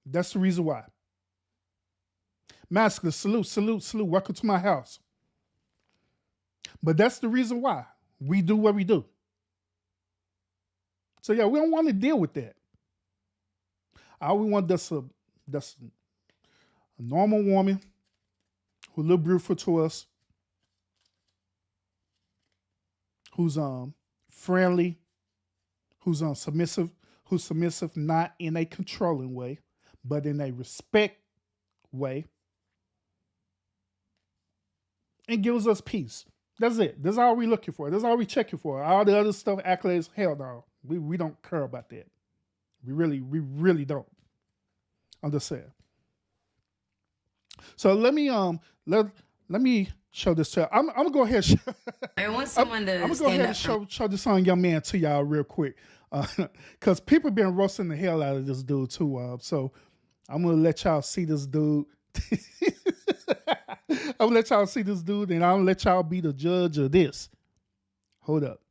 That's the reason why. Masculine, salute. Welcome to my house. But that's the reason why we do what we do. So yeah, we don't want to deal with that. All we want that's a normal woman who look beautiful to us, who's friendly, who's submissive, not in a controlling way, but in a respect way, and gives us peace. That's it. That's all we're looking for. That's all we're checking for. All the other stuff, accolades, hell no. We don't care about that. We really don't. I'm just saying. So let me show this to you. I'm gonna go ahead and I want someone to I'm gonna go stand ahead up and show this young man to y'all real quick. Because people been roasting the hell out of this dude too. So I'm gonna let y'all see this dude. I'm gonna let y'all see this dude, and I'm gonna let y'all be the judge of this. Hold up.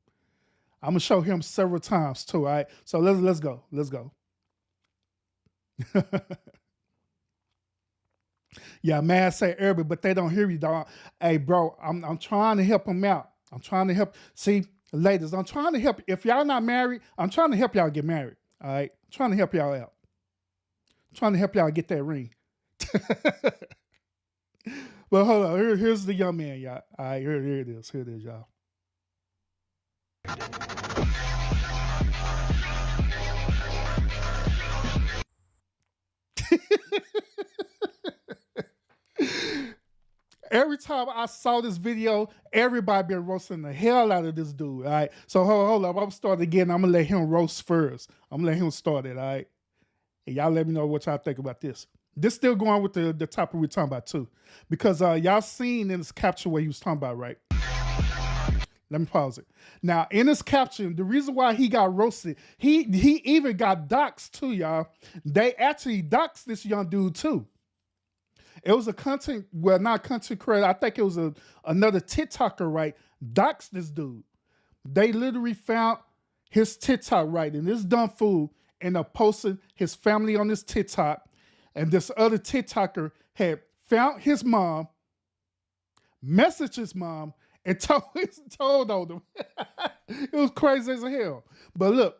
I'm gonna show him several times too. All right. So let's go. Let's go. Yeah, man, say everybody, but they don't hear you, dog. Hey, bro, I'm trying to help him out. I'm trying to help. See, ladies, I'm trying to help. If y'all not married, I'm trying to help y'all get married. All right, I'm trying to help y'all out. I'm trying to help y'all get that ring. Well, hold on. Here's the young man, y'all. All right, here it is. Here it is, y'all. Every time I saw this video, everybody been roasting the hell out of this dude. All right. So hold up. I'm gonna start again. I'm gonna let him roast first. I'm gonna let him start it. All right. And y'all let me know what y'all think about this. This still going with the topic we're talking about too. Because y'all seen in this capture what he was talking about, right? Let me pause it. Now, in his caption, the reason why he got roasted, he even got doxxed too, y'all. They actually doxxed this young dude too. It was a not content creator. I think it was another TikToker, right? Doxed this dude. They literally found his TikTok, right? And this dumb fool ended up posting his family on this TikTok. And this other TikToker had found his mom, messaged his mom, and told on them. It was crazy as hell. But look,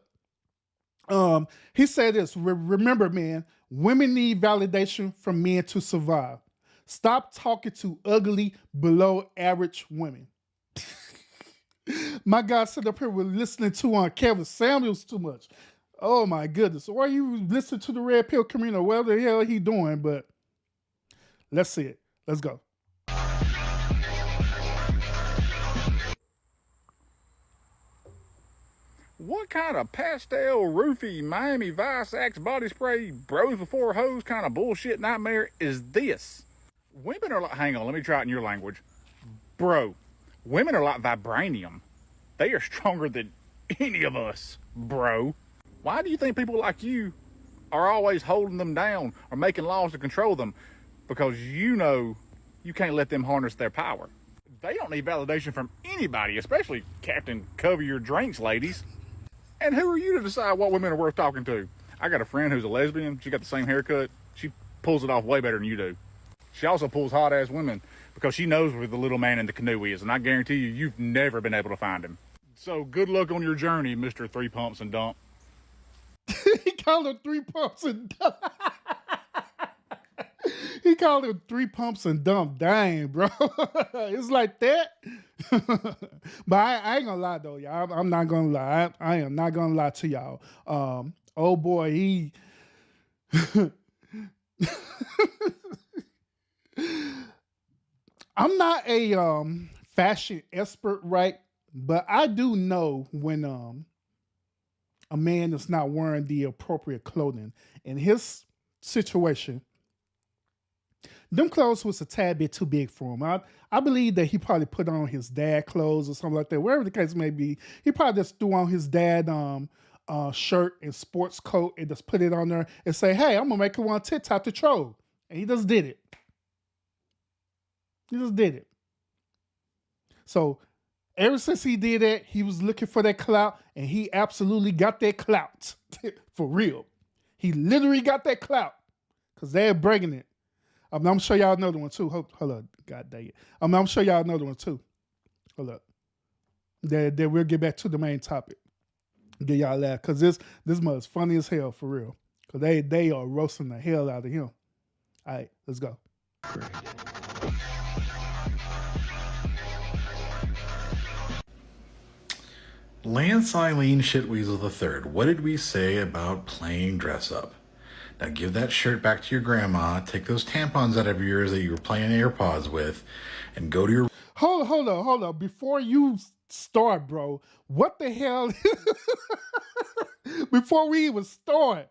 he said this, remember, man, women need validation from men to survive. Stop talking to ugly, below average women. My God sitting up here with listening to Kevin Samuels too much. Oh my goodness. Why you listening to the Red Pill Community? What the hell he doing? But let's see it. Let's go. What kind of pastel, roofy, Miami Vice, Axe body spray, bros before hoes kind of bullshit nightmare is this? Women are like, hang on, let me try it in your language. Bro, women are like vibranium. They are stronger than any of us, bro. Why do you think people like you are always holding them down or making laws to control them? Because you know you can't let them harness their power. They don't need validation from anybody, especially Captain Cover Your Drinks ladies. And who are you to decide what women are worth talking to? I got a friend who's a lesbian. She got the same haircut. She pulls it off way better than you do. She also pulls hot-ass women because she knows where the little man in the canoe is, and I guarantee you, you've never been able to find him. So good luck on your journey, Mr. Three Pumps and Dump. He called him 3 pumps and dump. He called him 3 pumps and dump. Dang, bro. It's like that. But I ain't gonna lie though, y'all. I'm not gonna lie. I am not gonna lie to y'all. Oh boy, he I'm not a fashion expert, right? But I do know when a man is not wearing the appropriate clothing. In his situation, them clothes was a tad bit too big for him. I believe that he probably put on his dad clothes or something like that. Wherever the case may be, he probably just threw on his dad shirt and sports coat and just put it on there and say, hey, I'm gonna make it one TikTok to troll. And he just did it. He just did it. So ever since he did that, he was looking for that clout, and he absolutely got that clout. For real. He literally got that clout because they're breaking it. I'm going to show y'all another one too. Hold up. God dang it. I'm going to show y'all another one too. Hold up. Then we'll get back to the main topic. Get y'all laugh because this mother's funny as hell for real. Because they are roasting the hell out of him. All right, let's go. Lance Eileen Shitweasel III, what did we say about playing dress up? Now give that shirt back to your grandma, take those tampons out of yours that you were playing AirPods with, and go to your... Hold on. Before you start, bro, what the hell? Before we even start,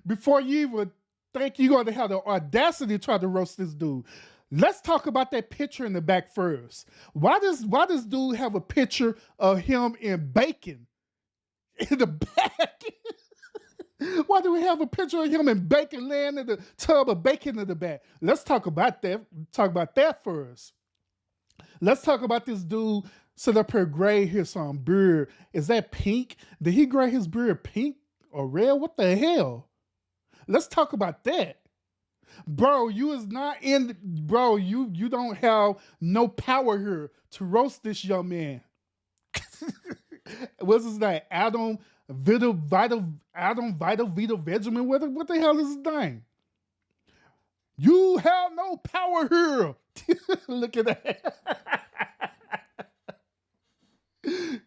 before you even think you're going to have the audacity to try to roast this dude, let's talk about that picture in the back first. Why does dude have a picture of him in bacon in the back? Why do we have a picture of him in bacon laying in the tub of bacon in the back? Let's talk about that. Talk about that first. Let's talk about this dude sit up here gray his beard. Is that pink? Did he gray his beard pink or red? What the hell? Let's talk about that. Bro, you is not in, bro, you don't have no power here to roast this young man. What's his name? Adam Vital Benjamin. What the hell is his name? You have no power here. Look at that.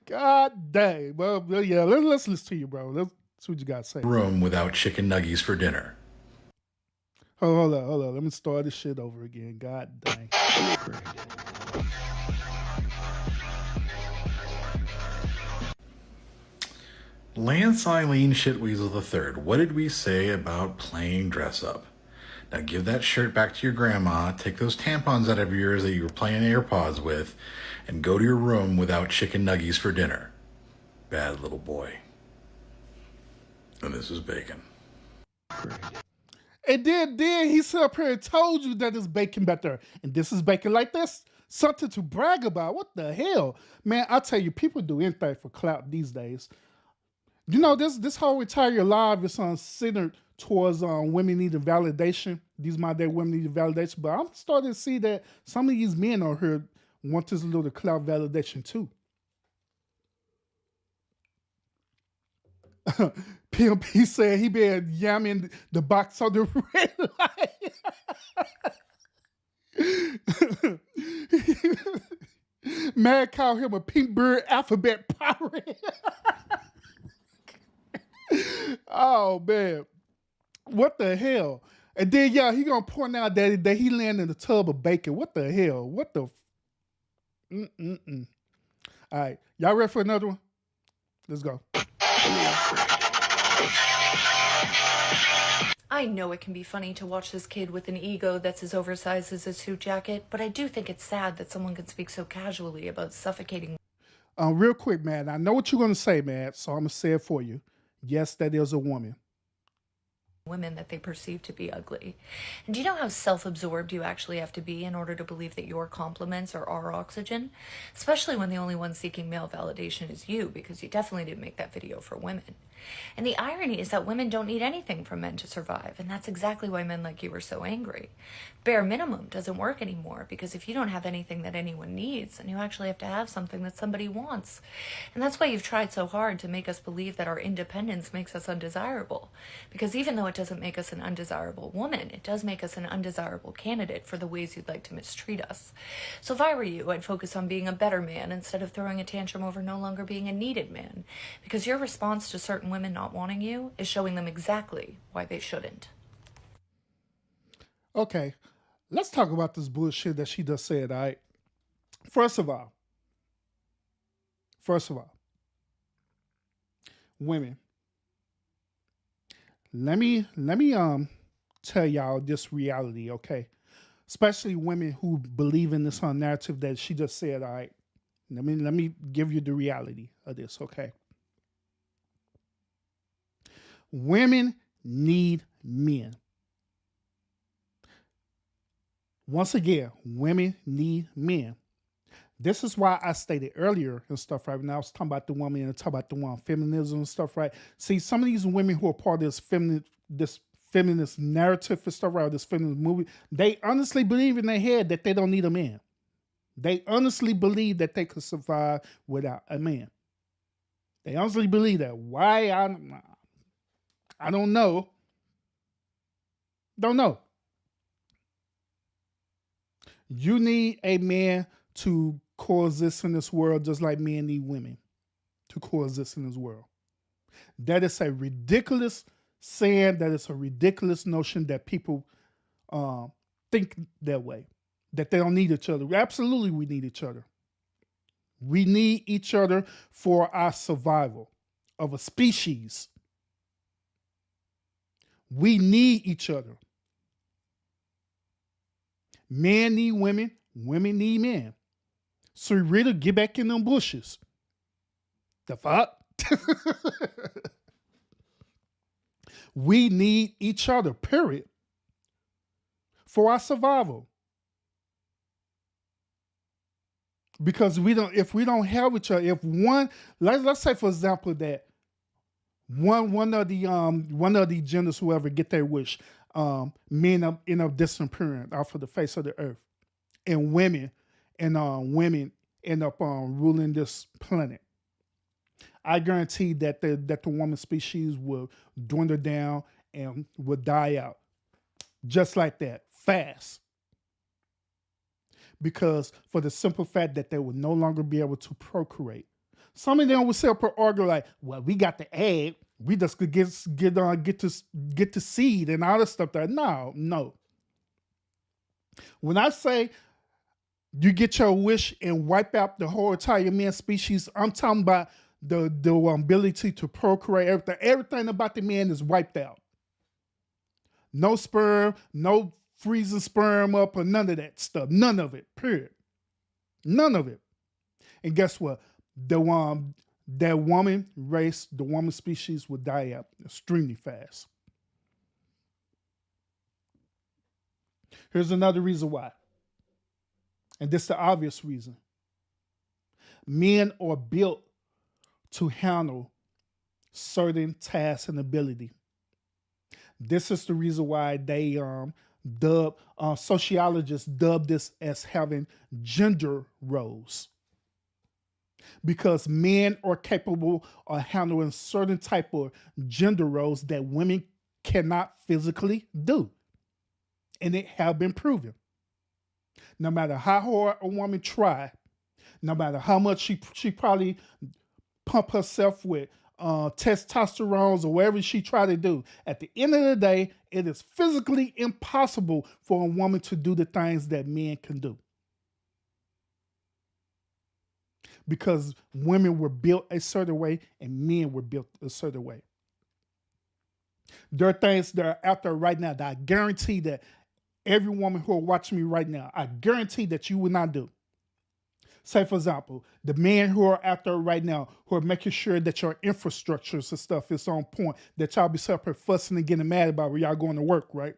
God dang. Well, yeah, let's listen to you, bro. Let's see what you got to say. Room without chicken nuggies for dinner. Hold on. Let me start this shit over again. God dang. Lance Eileen Shitweasel III, what did we say about playing dress up? Now give that shirt back to your grandma, take those tampons out of your ears that you were playing AirPods with, and go to your room without chicken nuggies for dinner. Bad little boy. And this is Bacon. And then he sat up here and told you that it's bacon back there. And this is bacon like this. Something to brag about. What the hell? Man, I tell you, people do anything for clout these days. You know, this whole entire live is centered towards women needing validation. These my day women needing validation. But I'm starting to see that some of these men on here want this little clout validation too. PMP said he been yamming the box on the red light. Mad called him a pink bird alphabet pirate. Oh man, what the hell? And then he gonna point out that he landed in a tub of bacon. What the hell? What the? All right, y'all ready for another one? Let's go. I know it can be funny to watch this kid with an ego that's as oversized as a suit jacket, but I do think it's sad that someone can speak so casually about suffocating. Real quick, man. I know what you're gonna say, man. So I'm gonna say it for you. Yes, that is a woman. Women that they perceive to be ugly. And do you know how self-absorbed you actually have to be in order to believe that your compliments are our oxygen? Especially when the only one seeking male validation is you, because you definitely didn't make that video for women. And the irony is that women don't need anything from men to survive, and that's exactly why men like you are so angry. Bare minimum doesn't work anymore, because if you don't have anything that anyone needs, then you actually have to have something that somebody wants. And that's why you've tried so hard to make us believe that our independence makes us undesirable. Because even though it doesn't make us an undesirable woman, it does make us an undesirable candidate for the ways you'd like to mistreat us. So if I were you, I'd focus on being a better man instead of throwing a tantrum over no longer being a needed man. Because your response to certain women not wanting you is showing them exactly why they shouldn't. Okay, let's talk about this bullshit that she just said, all right? First of all, women, let me tell y'all this reality, okay? Especially women who believe in this narrative that she just said, all right? Let me give you the reality of this, okay? Women need men. Once again, women need men. This is why I stated earlier and stuff, right? When I was talking about the woman and talking about the one feminism and stuff, right? See, some of these women who are part of this feminist narrative and stuff, right? This feminist movie, they honestly believe in their head that they don't need a man. They honestly believe that they could survive without a man. They honestly believe that. Why? I don't know. Don't know. You need a man to coexist in this world just like men need women to coexist in this world. That is a ridiculous saying. That is a ridiculous notion that people think that way, that they don't need each other. Absolutely, we need each other. We need each other for our survival of a species. We need each other. Men need women. Women need men. So really get back in them bushes. The fuck? We need each other, period. For our survival. Because if we don't have each other, if one, let's say for example that one of the genders, whoever, get their wish, men end up disappearing off of the face of the earth, and women end up ruling this planet. I guarantee that the woman species will dwindle down and will die out, just like that, fast. Because for the simple fact that they will no longer be able to procreate. Some of them will sit up and argue like, well, we got the egg, we just could get the seed and all this stuff there. No. When I say you get your wish and wipe out the whole entire man species, I'm talking about the ability to procreate, everything. Everything about the man is wiped out. No sperm, no freezing sperm up or none of that stuff. None of it, period. None of it. And guess what? That woman race, the woman species will die out extremely fast. Here's another reason why. And this is the obvious reason. Men are built to handle certain tasks and ability. This is the reason why they sociologists dub this as having gender roles. Because men are capable of handling certain type of gender roles that women cannot physically do. And it have been proven. No matter how hard a woman try, no matter how much she probably pump herself with testosterone or whatever she try to do, at the end of the day, it is physically impossible for a woman to do the things that men can do. Because women were built a certain way and men were built a certain way. There are things that are out there right now that I guarantee that every woman who are watching me right now, I guarantee that you will not do. Say, for example, the men who are out there right now who are making sure that your infrastructures and stuff is on point, that y'all be up here fussing and getting mad about when y'all going to work, right?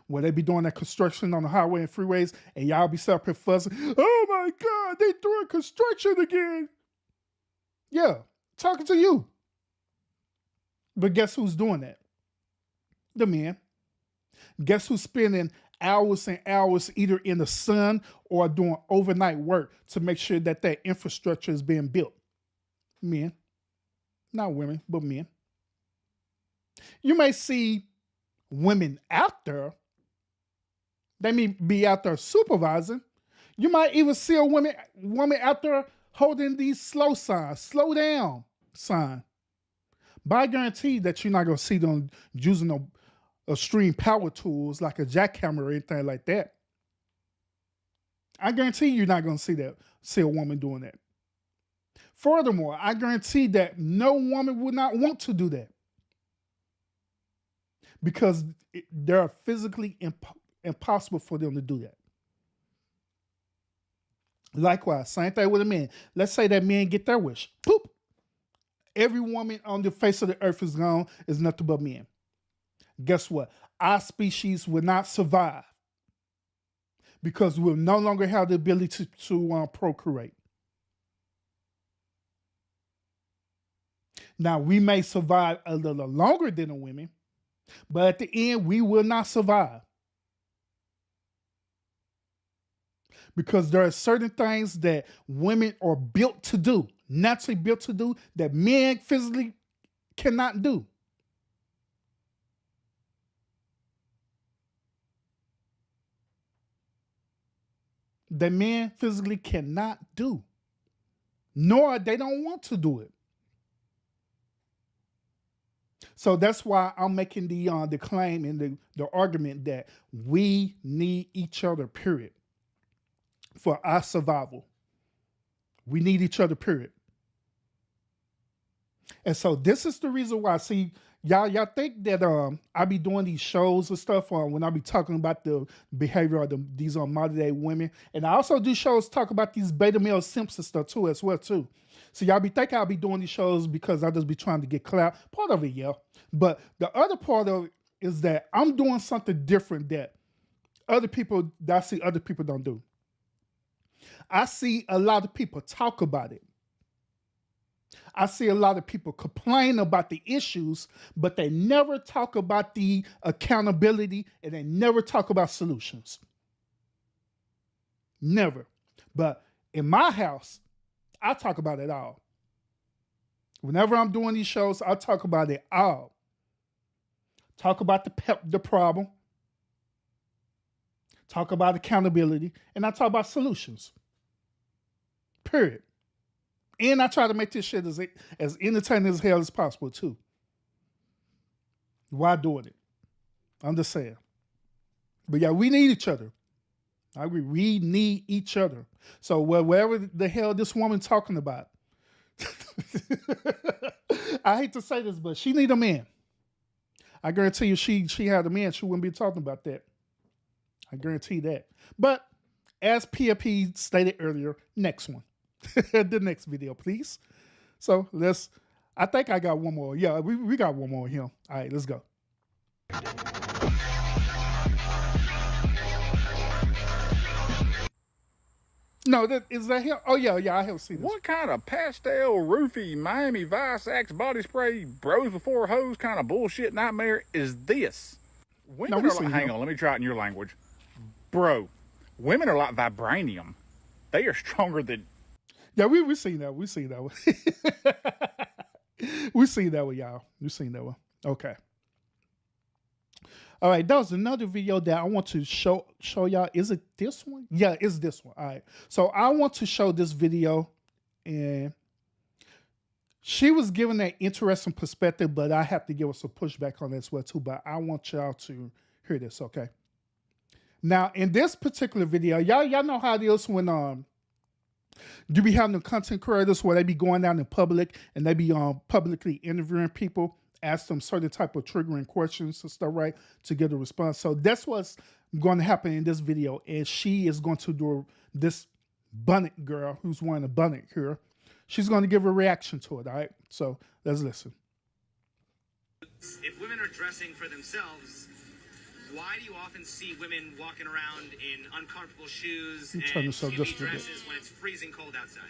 Where they be doing that construction on the highway and freeways, and y'all be up here fussing, oh my God, they doing construction again. Yeah, talking to you. But guess who's doing that? The men. Guess who's spending hours and hours either in the sun or doing overnight work to make sure that that infrastructure is being built? Men. Not women, but men. You may see women out there. They may be out there supervising. You might even see a woman out there holding these slow signs, slow down sign. But I guarantee that you're not going to see them using extreme power tools like a jackhammer or anything like that. I guarantee you're not going to see a woman doing that. Furthermore, I guarantee that no woman would not want to do that. Because they're physically impossible for them to do that. Likewise, same thing with a man. Let's say that men get their wish. Poop. Every woman on the face of the earth is gone, is nothing but men. Guess what? Our species will not survive because we'll no longer have the ability to procreate. Now, we may survive a little longer than the women, but at the end, we will not survive. Because there are certain things that women are built to do, naturally built to do, that men physically cannot do. That men physically cannot do. Nor they don't want to do it. So that's why I'm making the claim and the argument that we need each other, period, for our survival. We need each other, period. And so this is the reason why, see, y'all think that I be doing these shows and stuff when I be talking about the behavior of these modern day women. And I also do shows talk about these beta male simps and stuff too, as well too. So y'all be thinking I'll be doing these shows because I just be trying to get clout. Part of it, yeah. But the other part of it is that I'm doing something different that I see other people don't do. I see a lot of people talk about it. I see a lot of people complain about the issues, but they never talk about the accountability and they never talk about solutions. Never. But in my house, I talk about it all. Whenever I'm doing these shows, I talk about it all. Talk about the problem. Talk about accountability. And I talk about solutions. Period. And I try to make this shit as entertaining as hell as possible, too. Why doing it? I'm just saying. But yeah, we need each other. I agree. We need each other. So whatever the hell this woman talking about, I hate to say this, but she need a man. I guarantee you, she had a man, she wouldn't be talking about that. I guarantee that. But as PFP stated earlier, next one, the next video, please. So I think I got one more. Yeah, we got one more here. All right, let's go. No, is that him? Oh, yeah, I have seen this. What kind of pastel, roofy, Miami Vice Axe body spray, bros before hoes kind of bullshit nightmare is this? Women are like, hang on, let me try it in your language. Bro, women are like vibranium. They are stronger than... Yeah, we seen that. We seen that one. We seen that one, y'all. We seen that one. Okay. All right, that was another video that I want to show y'all. Is it this one? Yeah, it's this one. All right. So I want to show this video, and she was giving an interesting perspective, but I have to give us a pushback on that as well too. But I want y'all to hear this, okay? Now, in this particular video, y'all know how it is when you be having the content creators where they be going out in public and they be publicly interviewing people, ask them certain type of triggering questions and stuff, right, to get a response. So that's what's going to happen in this video, and she is going to do this bonnet girl who's wearing a bonnet here. She's going to give a reaction to it, all right? So let's listen. If women are dressing for themselves, why do you often see women walking around in uncomfortable shoes and skimpy dresses when it's freezing cold outside?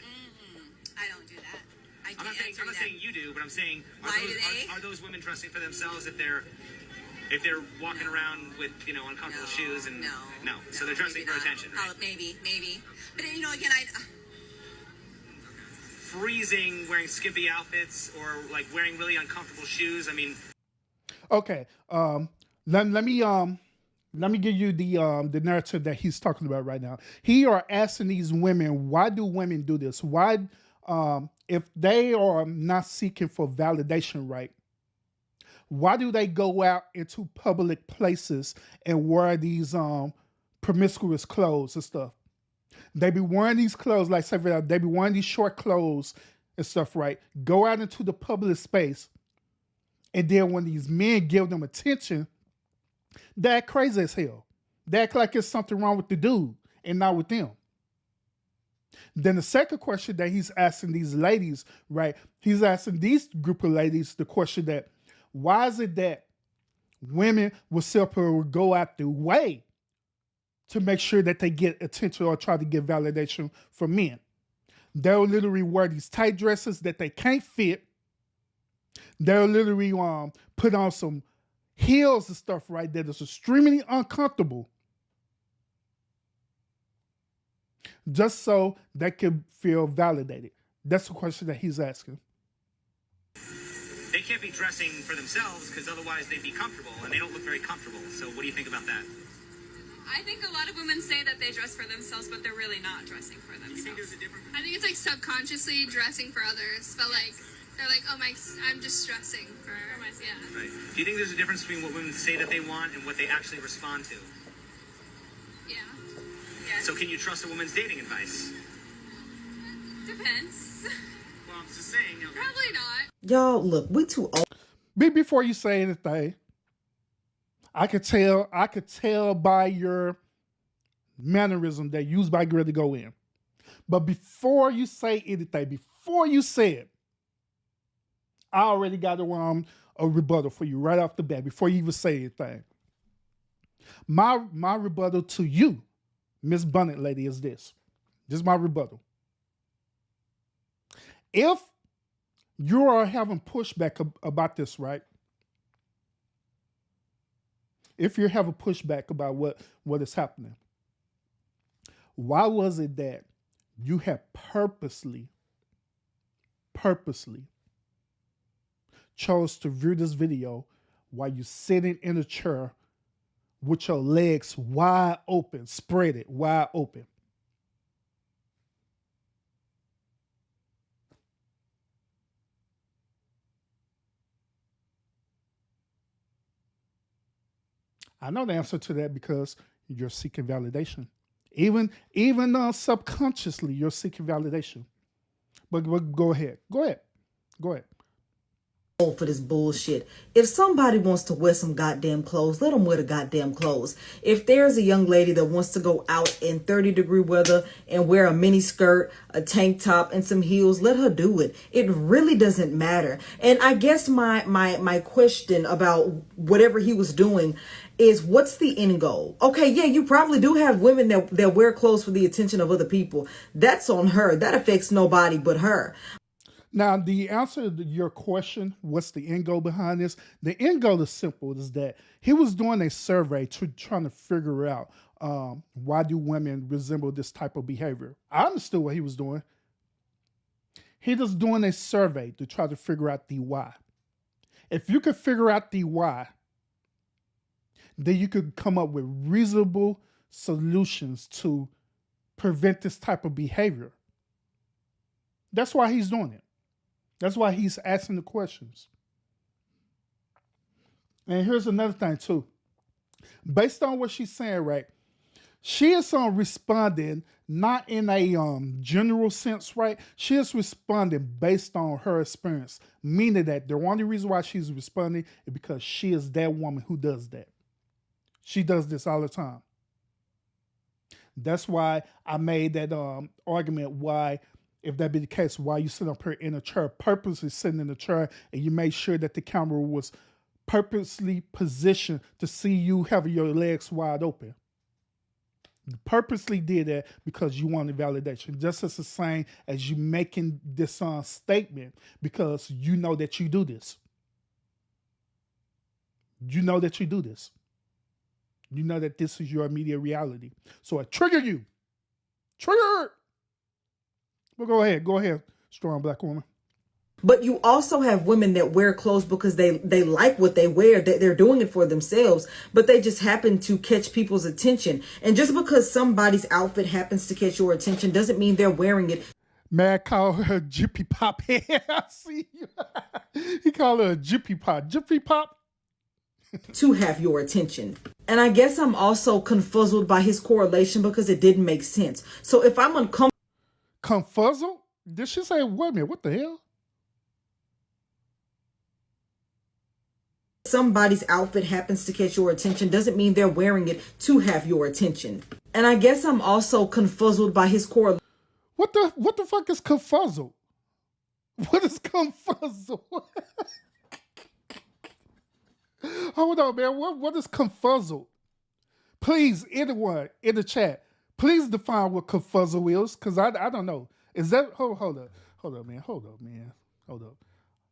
I don't do that. I'm not saying you do, but I'm saying are those women dressing for themselves if they're walking around with uncomfortable shoes and no, so they're dressing for attention, right? Maybe, but again, freezing, wearing skimpy outfits, or like wearing really uncomfortable shoes. I mean, okay. Let me give you the narrative that he's talking about right now. He are asking these women, why do women do this? Why, if they are not seeking for validation, right? Why do they go out into public places and wear these promiscuous clothes and stuff? They be wearing these clothes, like say they be wearing these short clothes and stuff, right? Go out into the public space, and then when these men give them attention, they act crazy as hell. They act like it's something wrong with the dude and not with them. Then the second question that he's asking these ladies, right? He's asking these group of ladies the question that, why is it that women will go out their way to make sure that they get attention or try to get validation from men? They'll literally wear these tight dresses that they can't fit. They'll literally put on some heels and stuff, right, that is extremely uncomfortable, just so they can feel validated. That's the question that he's asking. they can't be dressing for themselves because otherwise they'd be comfortable, and they don't look very comfortable. So what do you think about that? I think a lot of women say that they dress for themselves, but they're really not dressing for themselves. You think there's a difference? I think it's like subconsciously dressing for others, but like they're like, oh my, I'm just dressing for myself. Yeah. Right. Do you think there's a difference between what women say that they want and what they actually respond to? Yeah. Yes. So can you trust a woman's dating advice? Depends. Well, I'm just saying. Okay. Probably not. Y'all, look, we too old. Before you say anything, I could tell by your mannerism that you was about ready to go in. But before you say anything, before you say it, I already got a rebuttal for you right off the bat before you even say anything. My rebuttal to you, Miss Bonnet Lady, is this. This is my rebuttal. If you are having pushback about this, right? If you have a pushback about what is happening, why was it that you have purposely chose to view this video while you're sitting in a chair with your legs wide open, spread it wide open? I know the answer to that because you're seeking validation. Even subconsciously, you're seeking validation. But go ahead. Go ahead. for this bullshit. If somebody wants to wear some goddamn clothes, let them wear the goddamn clothes. If there's a young lady that wants to go out in 30-degree weather and wear a mini skirt, a tank top, and some heels, let her do it. It really doesn't matter. And I guess my question about whatever he was doing is, what's the end goal? Okay, yeah, you probably do have women that wear clothes for the attention of other people. That's on her. That affects nobody but her. Now, the answer to your question, what's the end goal behind this? The end goal is simple, is that he was doing a survey trying to figure out why do women resemble this type of behavior. I understood what he was doing. He was doing a survey to try to figure out the why. If you could figure out the why, then you could come up with reasonable solutions to prevent this type of behavior. That's why he's doing it. That's why he's asking the questions. And here's another thing too. Based on what she's saying, right? She is responding not in a general sense, right? She is responding based on her experience, meaning that the only reason why she's responding is because she is that woman who does that. She does this all the time. That's why I made that argument why, if that be the case, why you sit up here in a chair, purposely sitting in a chair, and you made sure that the camera was purposely positioned to see you having your legs wide open. You purposely did that because you wanted validation. Just as the same as you making this statement because you know that you do this. You know that you do this. You know that this is your immediate reality. So I trigger you. Trigger! Well, go ahead, strong black woman. But you also have women that wear clothes because they like what they wear, that they're doing it for themselves, but they just happen to catch people's attention. And just because somebody's outfit happens to catch your attention doesn't mean they're wearing it. Man called her Jippy Pop. I see you. He called her a Jippy Pop. Jippy Pop? To have your attention. And I guess I'm also confuzzled by his correlation because it didn't make sense. So if I'm uncomfortable. Confuzzled? Did she say, wait a minute, what the hell? Somebody's outfit happens to catch your attention doesn't mean they're wearing it to have your attention. And I guess I'm also confuzzled by his correlation. What the fuck is confuzzled? What is confuzzled? Hold on, man. What is confuzzled? Please, anyone in the chat, please define what confuzzle is, because I don't know. Is that hold up, man. Hold up.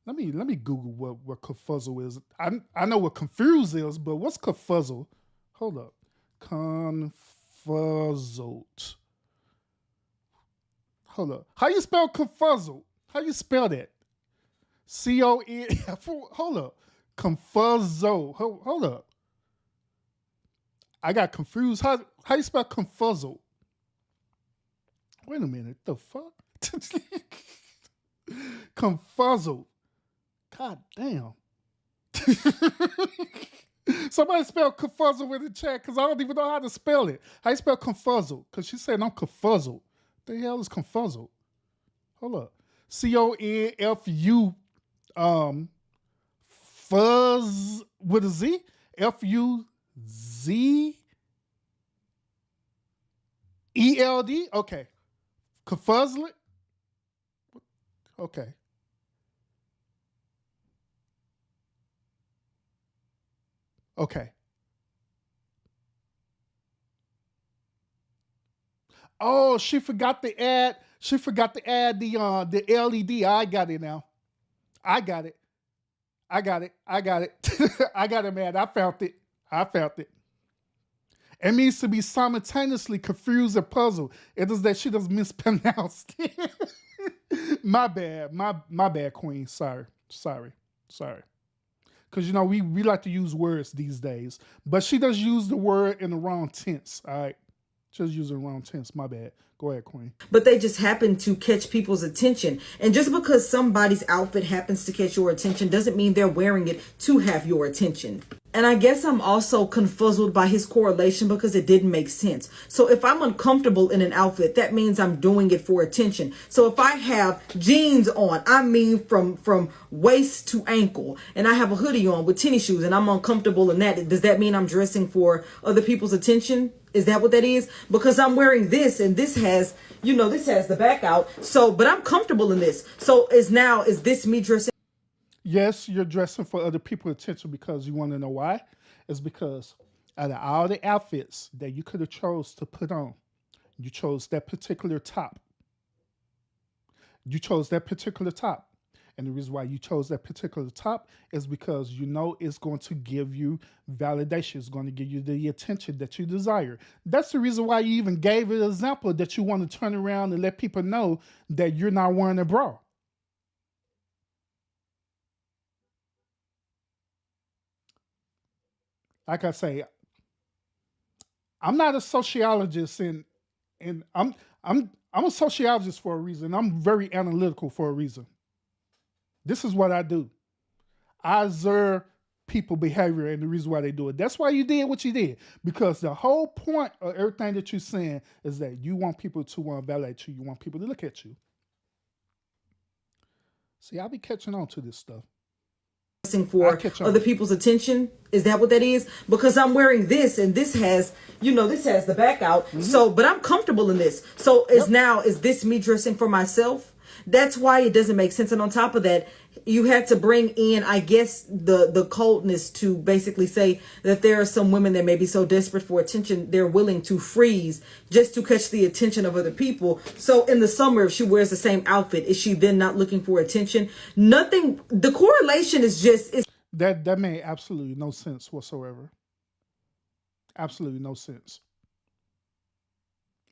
Let me Google what confuzzle is. I know what confused is, but what's confuzzle? Hold up. Confuzzled. Hold up. How you spell confuzzled? How you spell that? C-O-N. Hold up. Confuzzle. Hold up. I got confused. How you spell confuzzle? Wait a minute. The fuck? Confuzzle. God damn. Somebody spell confuzzle in the chat because I don't even know how to spell it. How you spell confuzzle? Because she said I'm confuzzled. The hell is confuzzled? Hold up. C-O-N-F-U fuzz with a Z? F-U-Z-E-L-D? Okay. Confuzzlet? Okay. Okay. Oh, she forgot to add the LED. I got it now. I got it. I got it, man. I found it. It means to be simultaneously confused and puzzled. It is that she just mispronounced it. My bad. My bad, Queen. Sorry. Because, we like to use words these days. But she does use the word in the wrong tense, all right? Just using the wrong tense. My bad. Go ahead, Queen. But they just happen to catch people's attention. And just because somebody's outfit happens to catch your attention doesn't mean they're wearing it to have your attention. And I guess I'm also confuzzled by his correlation because it didn't make sense. So if I'm uncomfortable in an outfit, that means I'm doing it for attention. So if I have jeans on, I mean from waist to ankle, and I have a hoodie on with tennis shoes and I'm uncomfortable in that, does that mean I'm dressing for other people's attention? Is that what that is? Because I'm wearing this and this has, this has the back out. So, but I'm comfortable in this. So is this me dressing? Yes, you're dressing for other people's attention because you want to know why? It's because out of all the outfits that you could have chose to put on, you chose that particular top. You chose that particular top. And the reason why you chose that particular top is because you know it's going to give you validation. It's going to give you the attention that you desire. That's the reason why you even gave an example that you want to turn around and let people know that you're not wearing a bra. Like I say, I'm not a sociologist, and I'm a sociologist for a reason. I'm very analytical for a reason. This is what I do. I observe people behavior and the reason why they do it. That's why you did what you did, because the whole point of everything that you're saying is that you want people to want to validate you. You want people to look at you. See, I'll be catching on to this stuff. For other people's attention. Is that what that is? Because I'm wearing this and this has, this has the back out. Mm-hmm. So, but I'm comfortable in this. So is this me dressing for myself? That's why it doesn't make sense. And on top of that, you had to bring in, I guess, the coldness to basically say that there are some women that may be so desperate for attention, they're willing to freeze just to catch the attention of other people. So in the summer, if she wears the same outfit, is she then not looking for attention? Nothing. The correlation is just... That made absolutely no sense whatsoever. Absolutely no sense.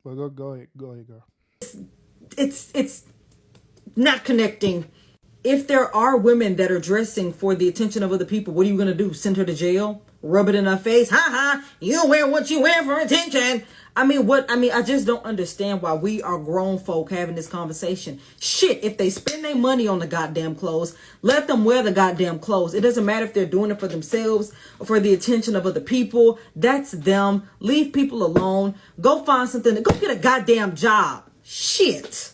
Well, go ahead, girl. It's not connecting. If there are women that are dressing for the attention of other people, what are you going to do? Send her to jail? Rub it in her face? You wear what you wear for attention. I just don't understand why we are grown folk having this conversation. Shit, if they spend their money on the goddamn clothes, let them wear the goddamn clothes. It doesn't matter if they're doing it for themselves or for the attention of other people. That's them. Leave people alone. Go find something. Go get a goddamn job. Shit.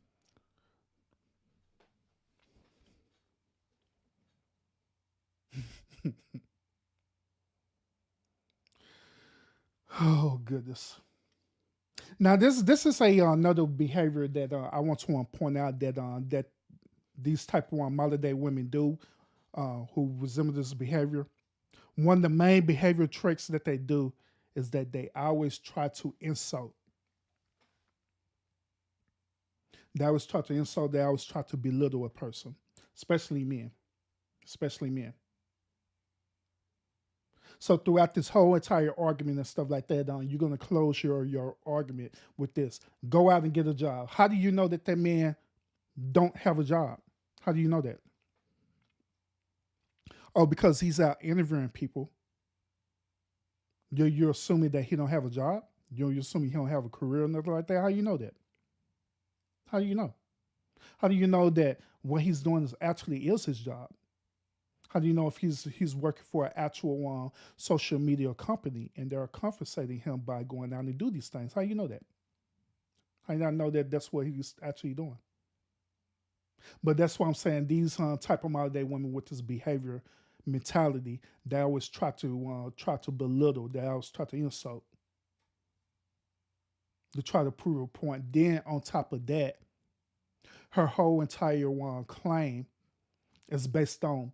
Oh, goodness. Now, this is another behavior that I want to point out that these type of modern day women do who resemble this behavior. One of the main behavior traits that they do is that they always try to insult. They always try to insult. They always try to belittle a person, especially men. Especially men. So throughout this whole entire argument and stuff like that, you're going to close your argument with this. Go out and get a job. How do you know that man don't have a job? How do you know that? Oh, because he's out interviewing people. You're assuming that he don't have a job? You're assuming he don't have a career or nothing like that? How do you know that? How do you know? How do you know that what he's doing is his job? How do you know if he's working for an actual social media company and they're compensating him by going out and do these things? How do you know that? How do you not know that that's what he's actually doing? But that's why I'm saying these type of modern day women with this behavior mentality, they always try to belittle, they always try to insult, to try to prove a point. Then on top of that, her whole entire claim is based on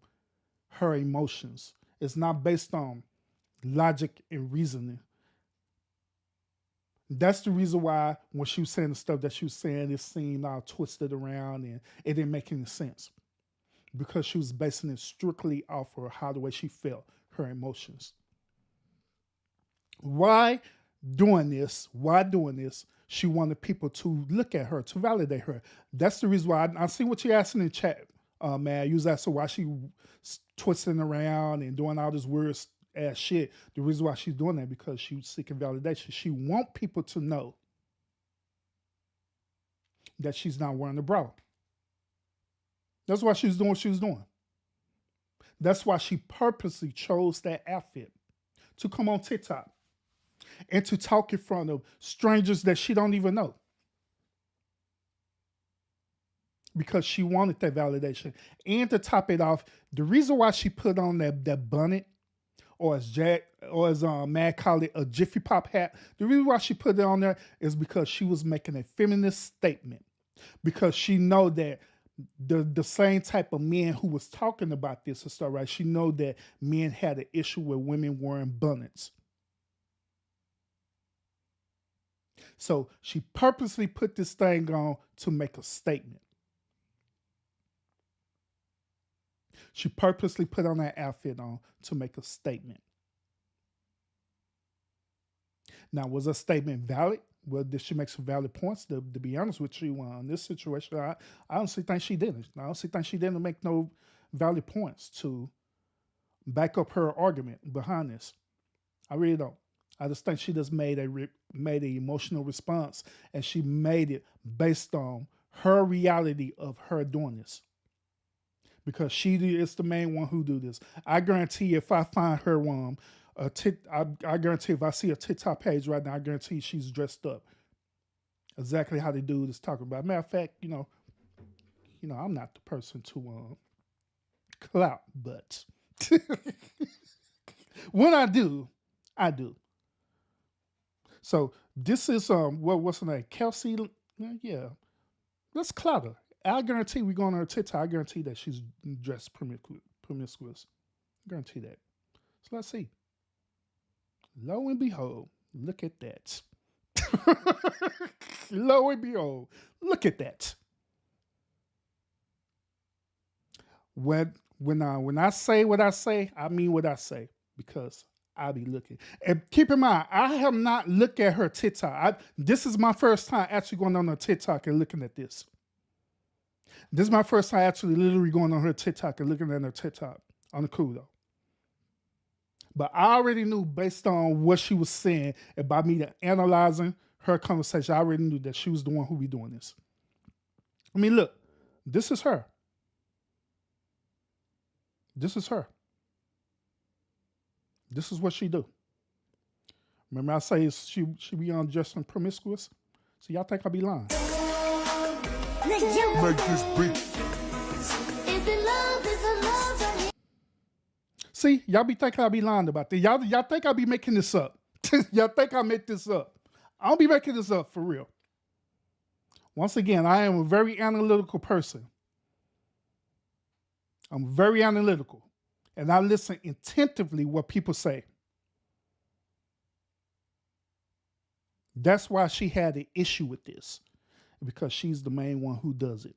her emotions. It's not based on logic and reasoning. That's the reason why when she was saying the stuff that she was saying, it seemed all twisted around and it didn't make any sense. Because she was basing it strictly off of the way she felt, her emotions. Why doing this? She wanted people to look at her, to validate her. That's the reason why I see what you're asking in the chat. Man, you was asking why she twisting around and doing all this weird ass shit. The reason why she's doing that because she was seeking validation. She want people to know that she's not wearing a bra. That's why she was doing what she was doing. That's why she purposely chose that outfit. to come on TikTok and to talk in front of strangers that she don't even know. Because she wanted that validation. And to top it off, the reason why she put on that bonnet, or as Mad called it, a Jiffy Pop hat, the reason why she put it on there is because she was making a feminist statement. Because she know that the same type of men who was talking about this and stuff, right? She know that men had an issue with women wearing bonnets. So she purposely put this thing on to make a statement. She purposely put on that outfit on to make a statement. Now, was her statement valid? Well, did she make some valid points? To be honest with you, in this situation, I honestly think she didn't. I honestly think she didn't make no valid points to back up her argument behind this. I really don't. I just think she just made an emotional response, and she made it based on her reality of her doing this. Because she is the main one who do this. I guarantee if I find her I guarantee if I see a TikTok page right now, I guarantee she's dressed up exactly how the dude is talking about. Matter of fact, I'm not the person to clout, but when I do, I do. So this is what's her name? Kelsey. Yeah, let's clout her. I guarantee we go on her TikTok. I guarantee that she's dressed promiscuous. Guarantee that. So let's see. Lo and behold, look at that. Lo and behold, look at that. When I say what I say, I mean what I say, because I be looking. And keep in mind, I have not looked at her TikTok. This is my first time actually going on her TikTok and looking at this. This is my first time actually literally going on her TikTok and looking at her TikTok on the cool though. But I already knew based on what she was saying and by me analyzing her conversation, I already knew that she was the one who be doing this. I mean, look, this is her. This is her. This is what she do. Remember I say she be undressed and promiscuous? So y'all think I be lying. Make this beat. See, y'all be thinking I be lying about this. Y'all think I be making this up. Y'all think I make this up. I don't be making this up for real. Once again, I am a very analytical person. I'm very analytical. And I listen attentively what people say. That's why she had an issue with this. Because she's the main one who does it.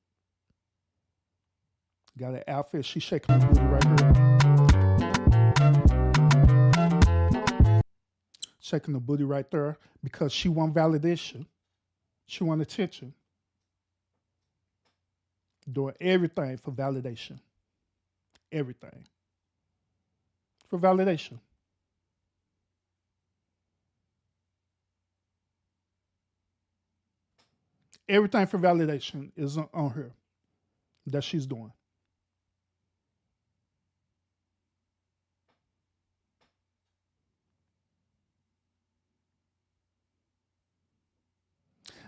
Got an outfit. She's shaking her booty right here. Shaking the booty right there because she want validation. She want attention. Doing everything for validation. Everything. For validation. Everything for validation is on her that she's doing.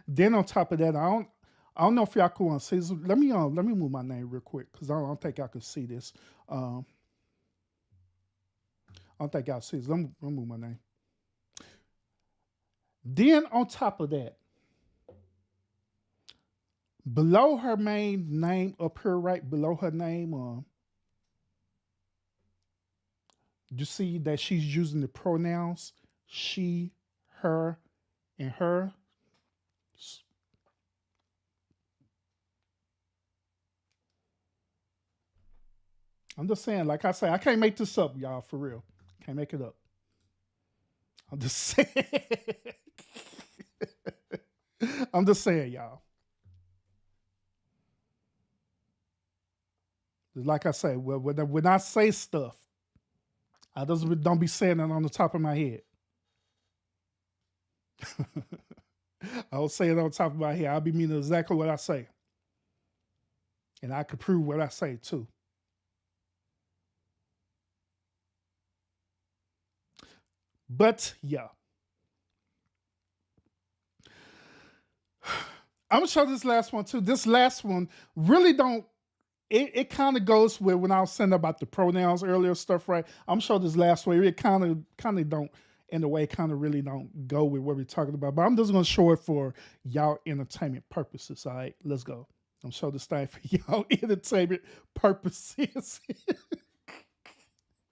Then on top of that, I don't know if y'all could see this. Let me move my name real quick because I don't think y'all can see this. I don't think y'all see this. Let me move my name. Then on top of that, below her main name up here, right below her name, you see that she's using the pronouns she, her, and her. I'm just saying, like I say, I can't make this up, y'all, for real. Can't make it up. I'm just saying. I'm just saying, y'all. Like I say, when I say stuff, I just don't be saying it on the top of my head. I don't say it on the top of my head. I'll be meaning exactly what I say. And I could prove what I say, too. But yeah. I'm gonna show this last one too. This last one really don't. It kind of goes with when I was saying about the pronouns earlier stuff, right? I'm gonna show this last one. It kind of don't, in a way, kind of really don't go with what we're talking about. But I'm just gonna show it for y'all entertainment purposes. All right, let's go. I'm show this thing for y'all entertainment purposes.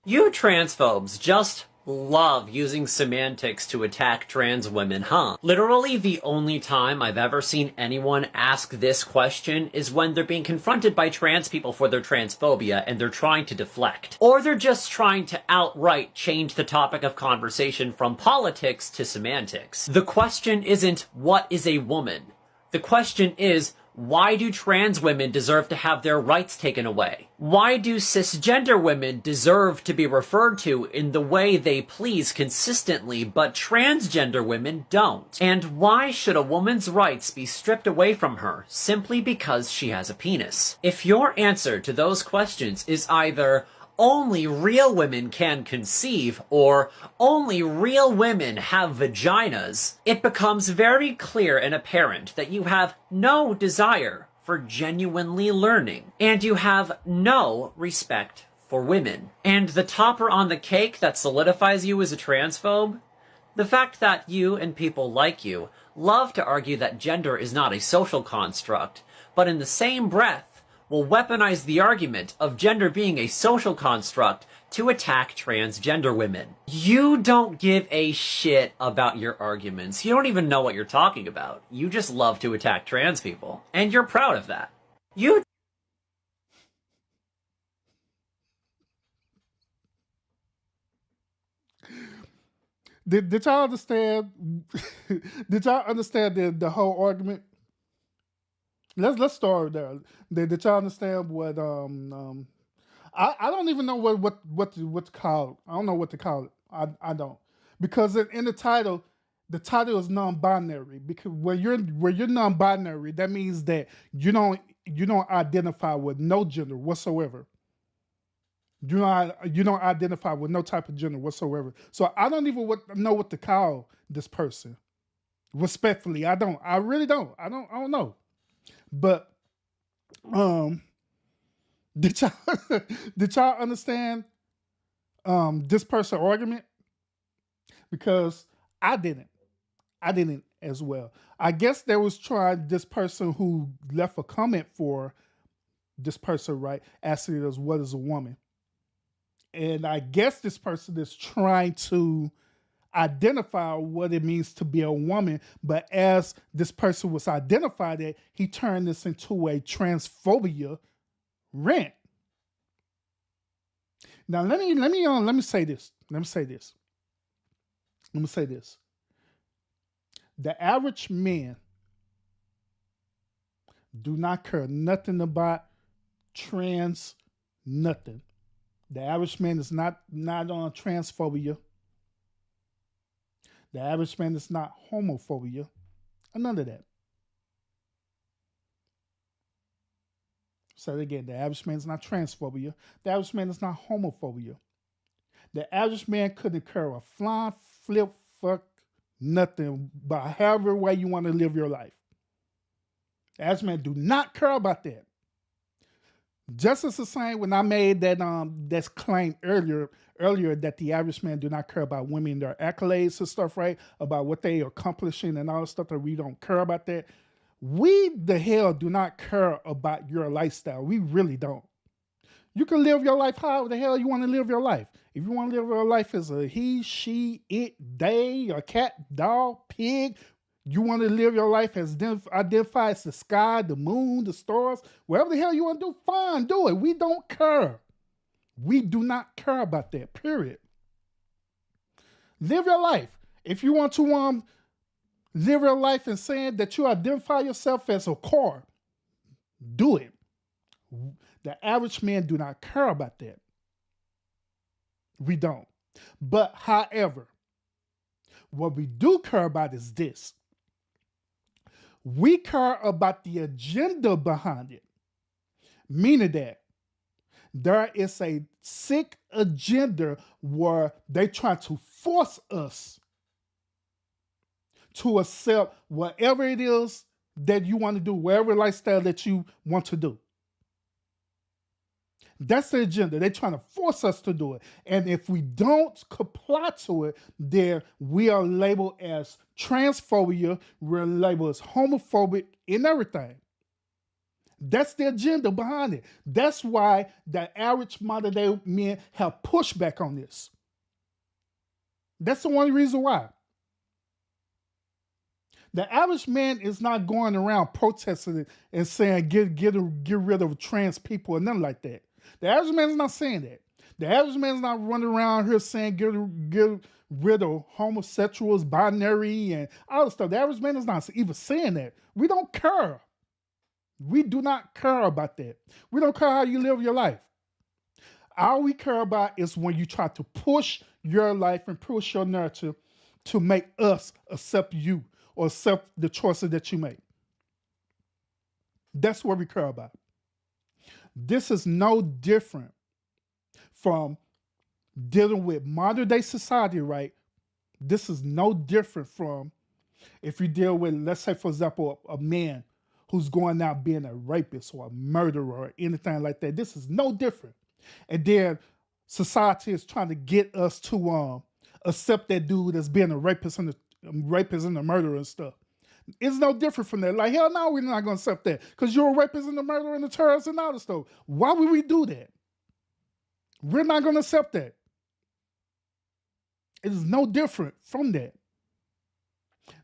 You transphobes just love using semantics to attack trans women, huh? Literally the only time I've ever seen anyone ask this question is when they're being confronted by trans people for their transphobia and they're trying to deflect. Or they're just trying to outright change the topic of conversation from politics to semantics. The question isn't, what is a woman? The question is, why do trans women deserve to have their rights taken away? Why do cisgender women deserve to be referred to in the way they please consistently, but transgender women don't? And why should a woman's rights be stripped away from her simply because she has a penis? If your answer to those questions is either only real women can conceive, or only real women have vaginas, it becomes very clear and apparent that you have no desire for genuinely learning, and you have no respect for women. And the topper on the cake that solidifies you as a transphobe? The fact that you and people like you love to argue that gender is not a social construct, but in the same breath, will weaponize the argument of gender being a social construct to attack transgender women. You don't give a shit about your arguments. You don't even know what you're talking about. You just love to attack trans people. And you're proud of that. You Did y'all understand? Did y'all understand the whole argument? Let's start there. Did y'all understand what I don't even know what to call it. I don't know what to call it. I don't, because in the title is non-binary, because when you're non-binary, that means that you don't identify with no gender whatsoever. You don't identify with no type of gender whatsoever. So I don't even know what to call this person. Respectfully, I don't. I really don't. I don't know. But did y'all understand this person's argument? Because I didn't as well. I guess there was trying this person who left a comment for this person, right, asking us what is a woman. And I guess this person is trying to identify what it means to be a woman, but as this person was identified it, he turned this into a transphobia rant. Now let me say this. The average man do not care nothing about trans nothing. The average man is not on transphobia. The average man is not homophobia. None of that. Say it again. The average man is not transphobia. The average man is not homophobia. The average man couldn't care a fly, flip, fuck, nothing about however way you want to live your life. The average man do not care about that. Just as the same when I made that claim earlier that the average man do not care about women and their accolades and stuff, right? About what they are accomplishing and all the stuff, that we don't care about that. We the hell do not care about your lifestyle. We really don't. You can live your life however the hell you want to live your life. If you want to live your life as a he, she, it, they, a cat, dog, pig, you want to live your life as identified as the sky, the moon, the stars, whatever the hell you want to do, fine, do it. We don't care. We do not care about that, period. Live your life. If you want to live your life and saying that you identify yourself as a car, do it. The average man do not care about that. We don't. But however, what we do care about is this. We care about the agenda behind it. Meaning that There is a sick agenda where they try to force us to accept whatever it is that you want to do, whatever lifestyle that you want to do. That's the agenda. They're trying to force us to do it. And if we don't comply to it, then we are labeled as transphobia, we're labeled as homophobic and everything. That's the agenda behind it. That's why the average modern day men have pushback on this. That's the only reason why. The average man is not going around protesting it and saying get rid of trans people or nothing like that. The average man is not saying that. The average man is not running around here saying get rid of homosexuals, binary, and all the stuff. The average man is not even saying that. We don't care. We do not care about that. We don't care how you live your life. All we care about is when you try to push your life and push your narrative to make us accept you or accept the choices that you make. That's what we care about. This is no different from dealing with modern day society, right? This is no different from if you deal with, let's say, for example, a man who's going out being a rapist or a murderer or anything like that. This is no different. And then society is trying to get us to accept that dude as being a rapist and a murderer and stuff. It's no different from that. Like, hell no, we're not going to accept that because you're a rapist and a murderer and a terrorist and all this stuff. Why would we do that? We're not going to accept that. It is no different from that.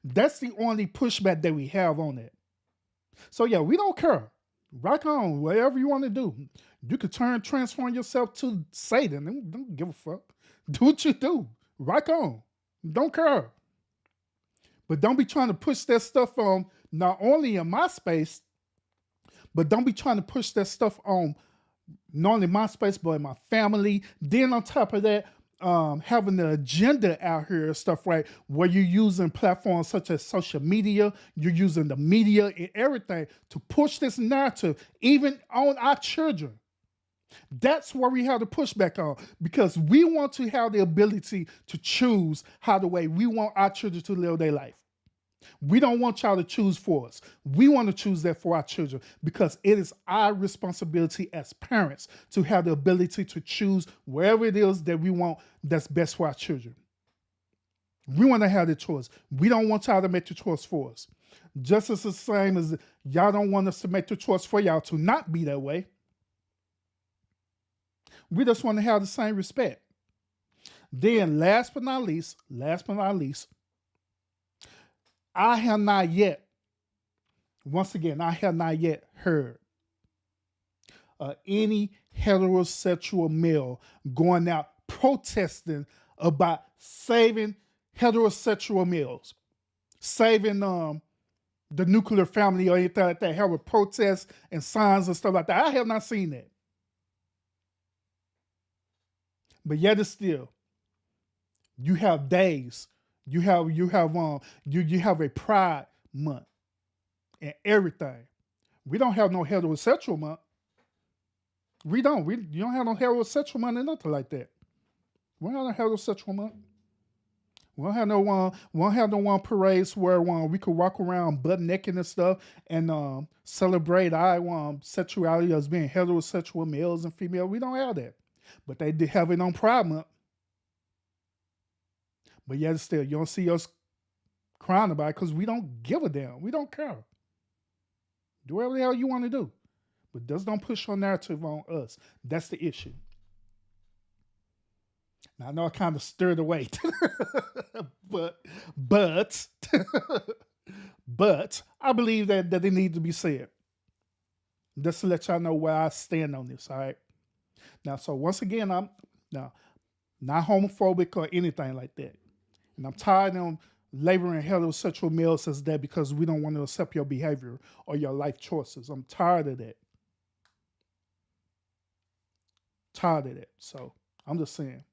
That's the only pushback that we have on that. So yeah, we don't care. Rock on, whatever you want to do. You could transform yourself to Satan. Don't give a fuck. Do what you do. Rock on. Don't care. But don't be trying to push that stuff on not only in my space, but don't be trying to push that stuff on not only my space, but in my family. Then on top of that, having the agenda out here and stuff, right? Where you're using platforms such as social media, you're using the media and everything to push this narrative, even on our children. That's where we have to push back on because we want to have the ability to choose how the way we want our children to live their life. We don't want y'all to choose for us. We want to choose that for our children because it is our responsibility as parents to have the ability to choose wherever it is that we want that's best for our children. We want to have the choice. We don't want y'all to make the choice for us. Just as the same as y'all don't want us to make the choice for y'all to not be that way. We just want to have the same respect. Then last but not least, I have not yet heard any heterosexual male going out protesting about saving heterosexual males, saving the nuclear family or anything like that, have a protest and signs and stuff like that. I have not seen that. But yet it's still, you have days, you have a Pride Month and everything. We don't have no heterosexual month. You don't have no heterosexual month and nothing like that. We don't have no heterosexual month. We don't have no one parades where we could walk around butt naked and stuff and celebrate our sexuality as being heterosexual males and females. We don't have that. But they did have it on Pride Month. But yet still, you don't see us crying about it because we don't give a damn. We don't care. Do whatever the hell you want to do. But just don't push your narrative on us. That's the issue. Now, I know I kind of stirred away. but I believe that they need to be said. Just to let y'all know where I stand on this, all right? Now, so once again, I'm not homophobic or anything like that. And I'm tired of labeling heterosexual males as that because we don't want to accept your behavior or your life choices. I'm tired of that. So I'm just saying.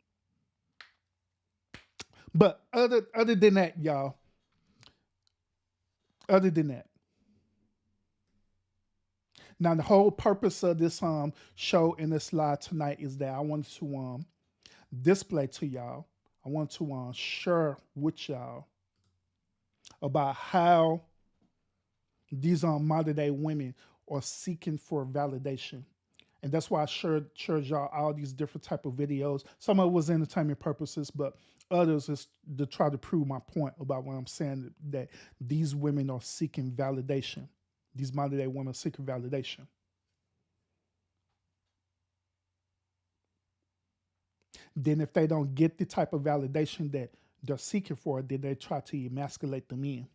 But other than that, y'all, Now, the whole purpose of this show and this live tonight is that I want to display to y'all. I want to share with y'all about how these modern day women are seeking for validation. And that's why I shared y'all all these different type of videos. Some of it was entertainment purposes, but others is to try to prove my point about what I'm saying, that these women are seeking validation. These modern day women are seeking validation. Then if they don't get the type of validation that they're seeking for, then they try to emasculate the men.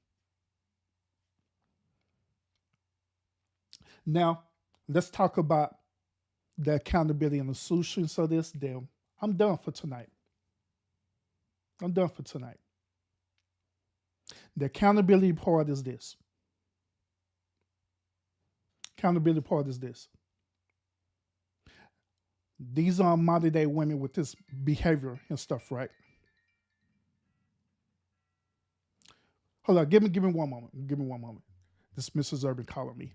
Now, let's talk about the accountability and the solutions of this. Then I'm done for tonight. I'm done for tonight. The accountability part is this. Accountability part is this. These are modern day women with this behavior and stuff, right? Hold on, give me 1 moment. Give me 1 moment. This Mrs. Urban calling me.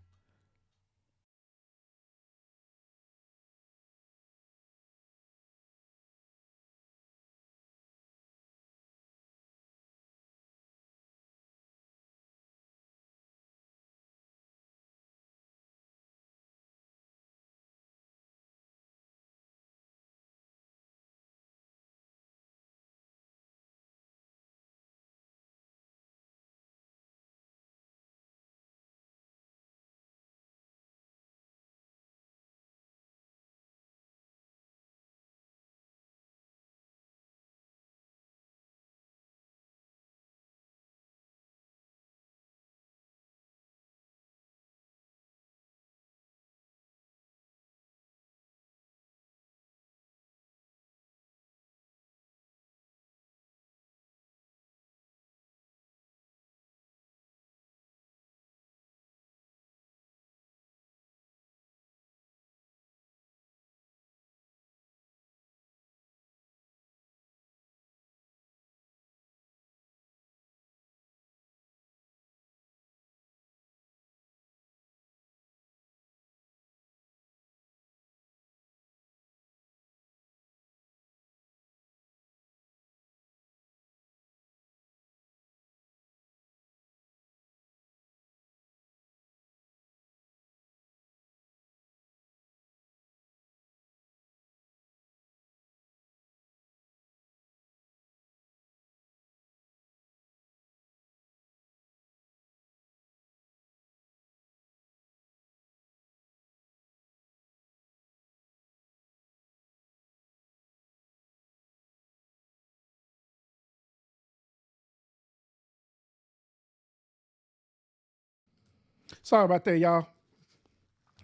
Sorry about that, y'all.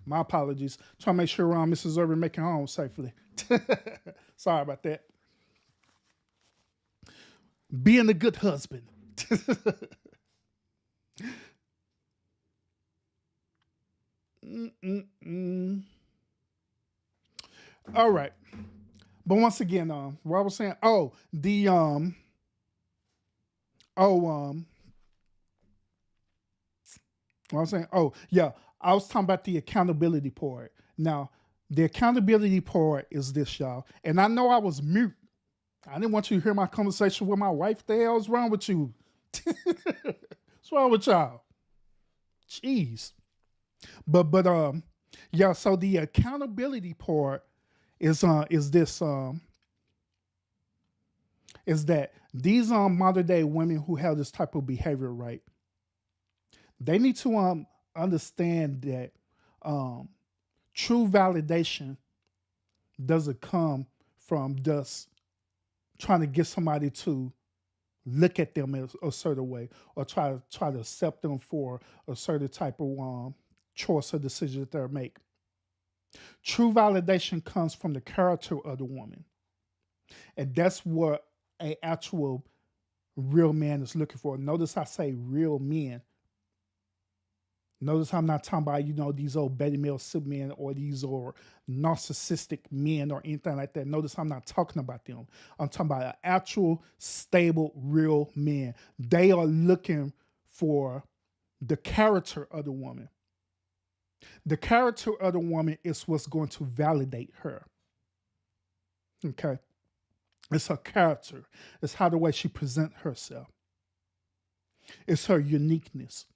My apologies. Trying to make sure Mrs. Urban making home safely. Sorry about that. Being a good husband. All right. But once again, what I was saying, what I was saying, yeah, I was talking about the accountability part. Now, the accountability part is this, y'all. And I know I was mute. I didn't want you to hear my conversation with my wife. The hell's wrong with you? What's wrong with y'all? Jeez. But yeah, so the accountability part is this is that these modern day women who have this type of behavior, right? They need to understand that true validation doesn't come from just trying to get somebody to look at them as a certain way or try to accept them for a certain type of choice or decision that they make. True validation comes from the character of the woman. And that's what an actual real man is looking for. Notice I say real men. Notice I'm not talking about, these old Betty Mill Supermen or these or narcissistic men or anything like that. Notice I'm not talking about them. I'm talking about an actual, stable, real man. They are looking for the character of the woman. The character of the woman is what's going to validate her. Okay? It's her character. It's how the way she presents herself. It's her uniqueness.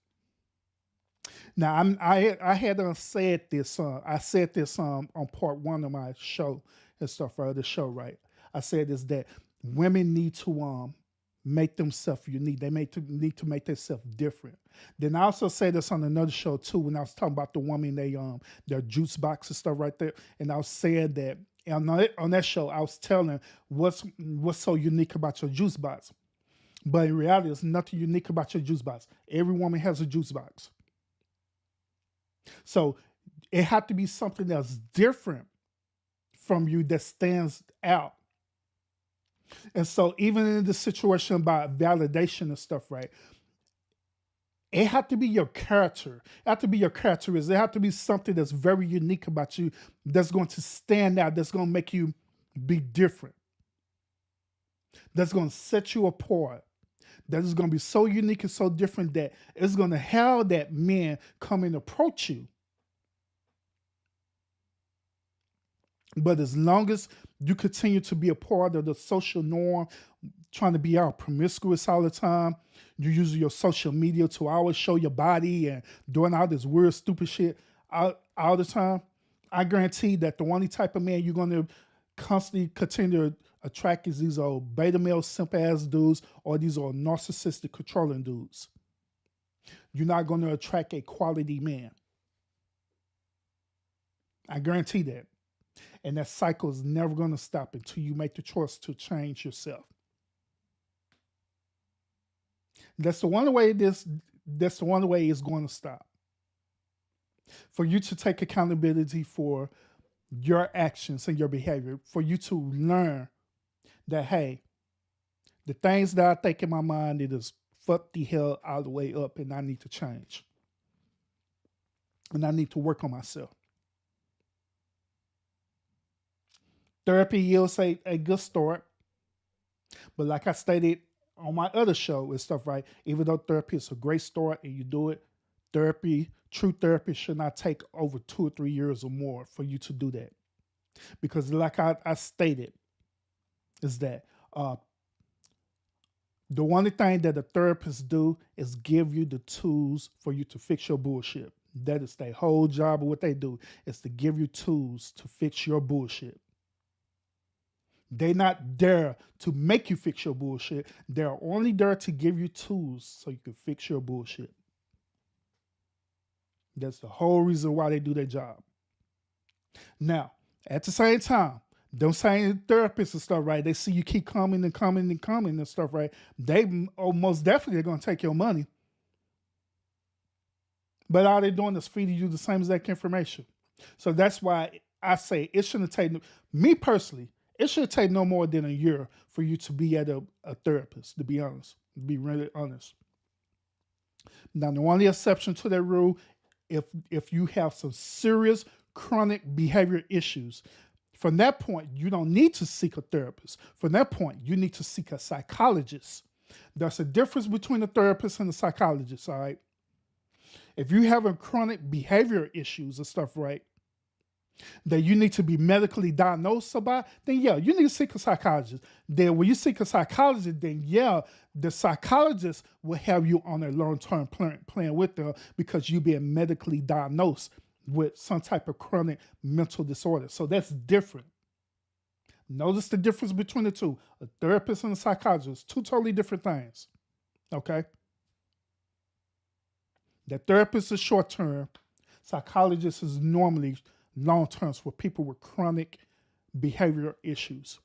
Now, I had said this. I said this on part one of my show and stuff, right? The show, right? I said is that women need to make themselves unique. They need to make themselves different. Then I also said this on another show too when I was talking about the woman their juice box and stuff right there, and I was saying that on that show I was telling what's so unique about your juice box. But in reality, there's nothing unique about your juice box. Every woman has a juice box. So it had to be something that's different from you that stands out. And so even in the situation about validation and stuff, right? It had to be your character. It had to be your characteristics. It had to be something that's very unique about you, that's going to stand out, that's going to make you be different, that's going to set you apart, that is going to be so unique and so different that it's going to have that man come and approach you. But as long as you continue to be a part of the social norm, trying to be out promiscuous all the time, you use your social media to always show your body and doing all this weird, stupid shit all the time, I guarantee that the only type of man you're going to constantly continue to attract is these old beta male simp ass dudes or these old narcissistic controlling dudes. You're not going to attract a quality man. I guarantee that. And that cycle is never going to stop until you make the choice to change yourself. That's the one way it's going to stop. For you to take accountability for your actions and your behavior, for you to learn that, hey, the things that I think in my mind, it is fuck the hell all the way up and I need to change. And I need to work on myself. Therapy yields a good start. But like I stated on my other show and stuff, right? Even though therapy is a great start and you do it, true therapy should not take over 2 or 3 years or more for you to do that. Because like I stated, is that the only thing that the therapists do is give you the tools for you to fix your bullshit. That is their whole job of what they do, is to give you tools to fix your bullshit. They're not there to make you fix your bullshit. They're only there to give you tools so you can fix your bullshit. That's the whole reason why they do their job. Now, at the same time, them same therapists and stuff, right? They see you keep coming and stuff, right? They most definitely are going to take your money. But all they're doing is feeding you the same exact information. So that's why I say it shouldn't take, me personally, it should take no more than a year for you to be at a therapist, to be honest, to be really honest. Now, the only exception to that rule, if you have some serious chronic behavior issues, from that point, you don't need to seek a therapist. From that point, you need to seek a psychologist. There's a difference between a therapist and a psychologist, all right? If you have chronic behavior issues and stuff, right, that you need to be medically diagnosed about, then yeah, you need to seek a psychologist. Then when you seek a psychologist, then yeah, the psychologist will have you on a long-term plan with them because you've been medically diagnosed with some type of chronic mental disorder. So that's different. Notice the difference between the two. A therapist and a psychologist, two totally different things. Okay? The therapist is short-term. Psychologist is normally long-term for people with chronic behavioral issues.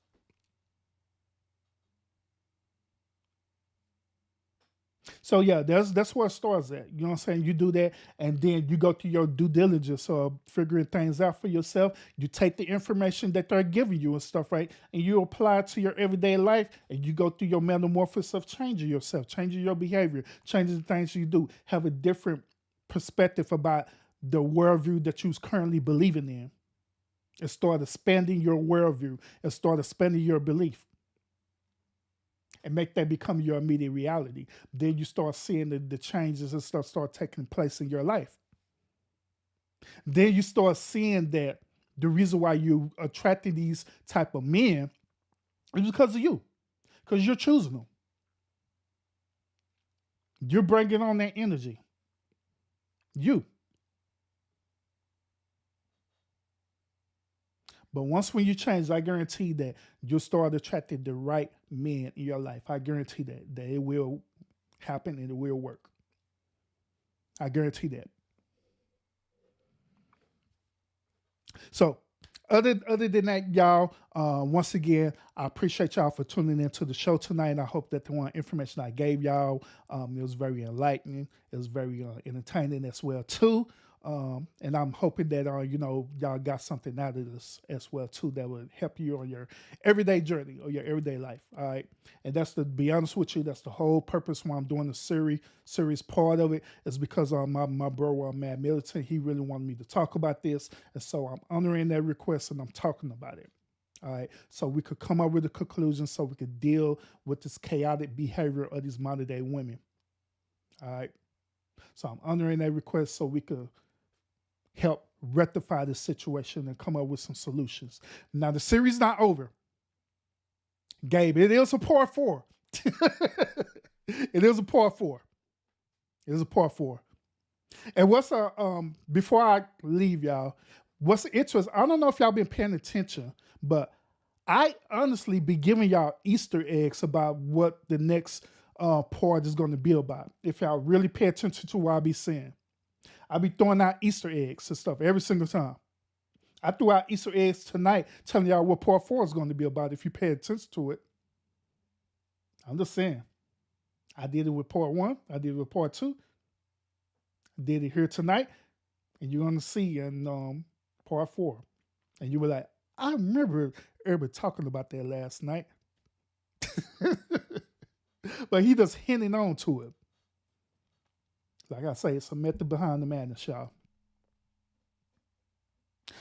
So yeah, that's where it starts at. You know what I'm saying? You do that, and then you go through your due diligence of figuring things out for yourself. You take the information that they're giving you and stuff, right? And you apply it to your everyday life, and you go through your metamorphosis of changing yourself, changing your behavior, changing the things you do, have a different perspective about the worldview that you're currently believing in. And start expanding your worldview and start expanding your belief. And make that become your immediate reality. Then you start seeing the changes and stuff start taking place in your life. Then you start seeing that the reason why you attracting these type of men is because of you, because you're choosing them. You're bringing on that energy. You. But once when you change, I guarantee that you'll start attracting the right men in your life. I guarantee that it will happen and it will work. I guarantee that. So other than that, y'all, once again, I appreciate y'all for tuning into the show tonight. I hope that the one information I gave y'all, it was very enlightening. It was very entertaining as well too. And I'm hoping that y'all got something out of this as well too that would help you on your everyday journey or your everyday life. All right, and that's to be honest with you, that's the whole purpose why I'm doing the series part of it is because my bro Mad Militant, he really wanted me to talk about this, and so I'm honoring that request and I'm talking about it. All right, so we could come up with a conclusion, so we could deal with this chaotic behavior of these modern day women. All right, so I'm honoring that request so we could help rectify the situation and come up with some solutions. Now, the series not over. Gabe, it is a part 4. It is a part 4. It is a part 4. And what's before I leave y'all, what's interesting, I don't know if y'all been paying attention, but I honestly be giving y'all Easter eggs about what the next part is going to be about. If y'all really pay attention to what I be saying. I be throwing out Easter eggs and stuff every single time. I threw out Easter eggs tonight telling y'all what part 4 is going to be about if you pay attention to it. I'm just saying. I did it with part 1. I did it with part 2. I did it here tonight. And you're going to see in part 4. And you were like, I remember everybody talking about that last night. But he just hinting on to it. Like I say, it's a method behind the madness, y'all.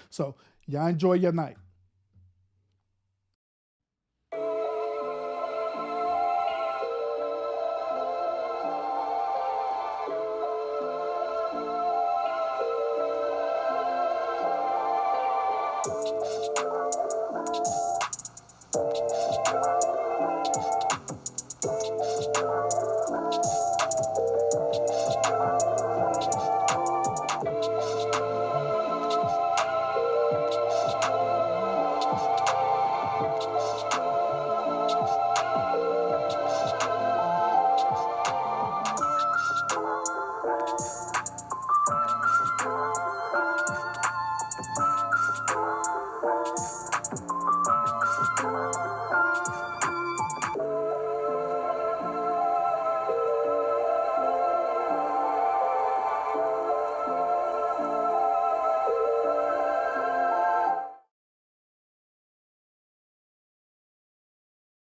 So, y'all enjoy your night.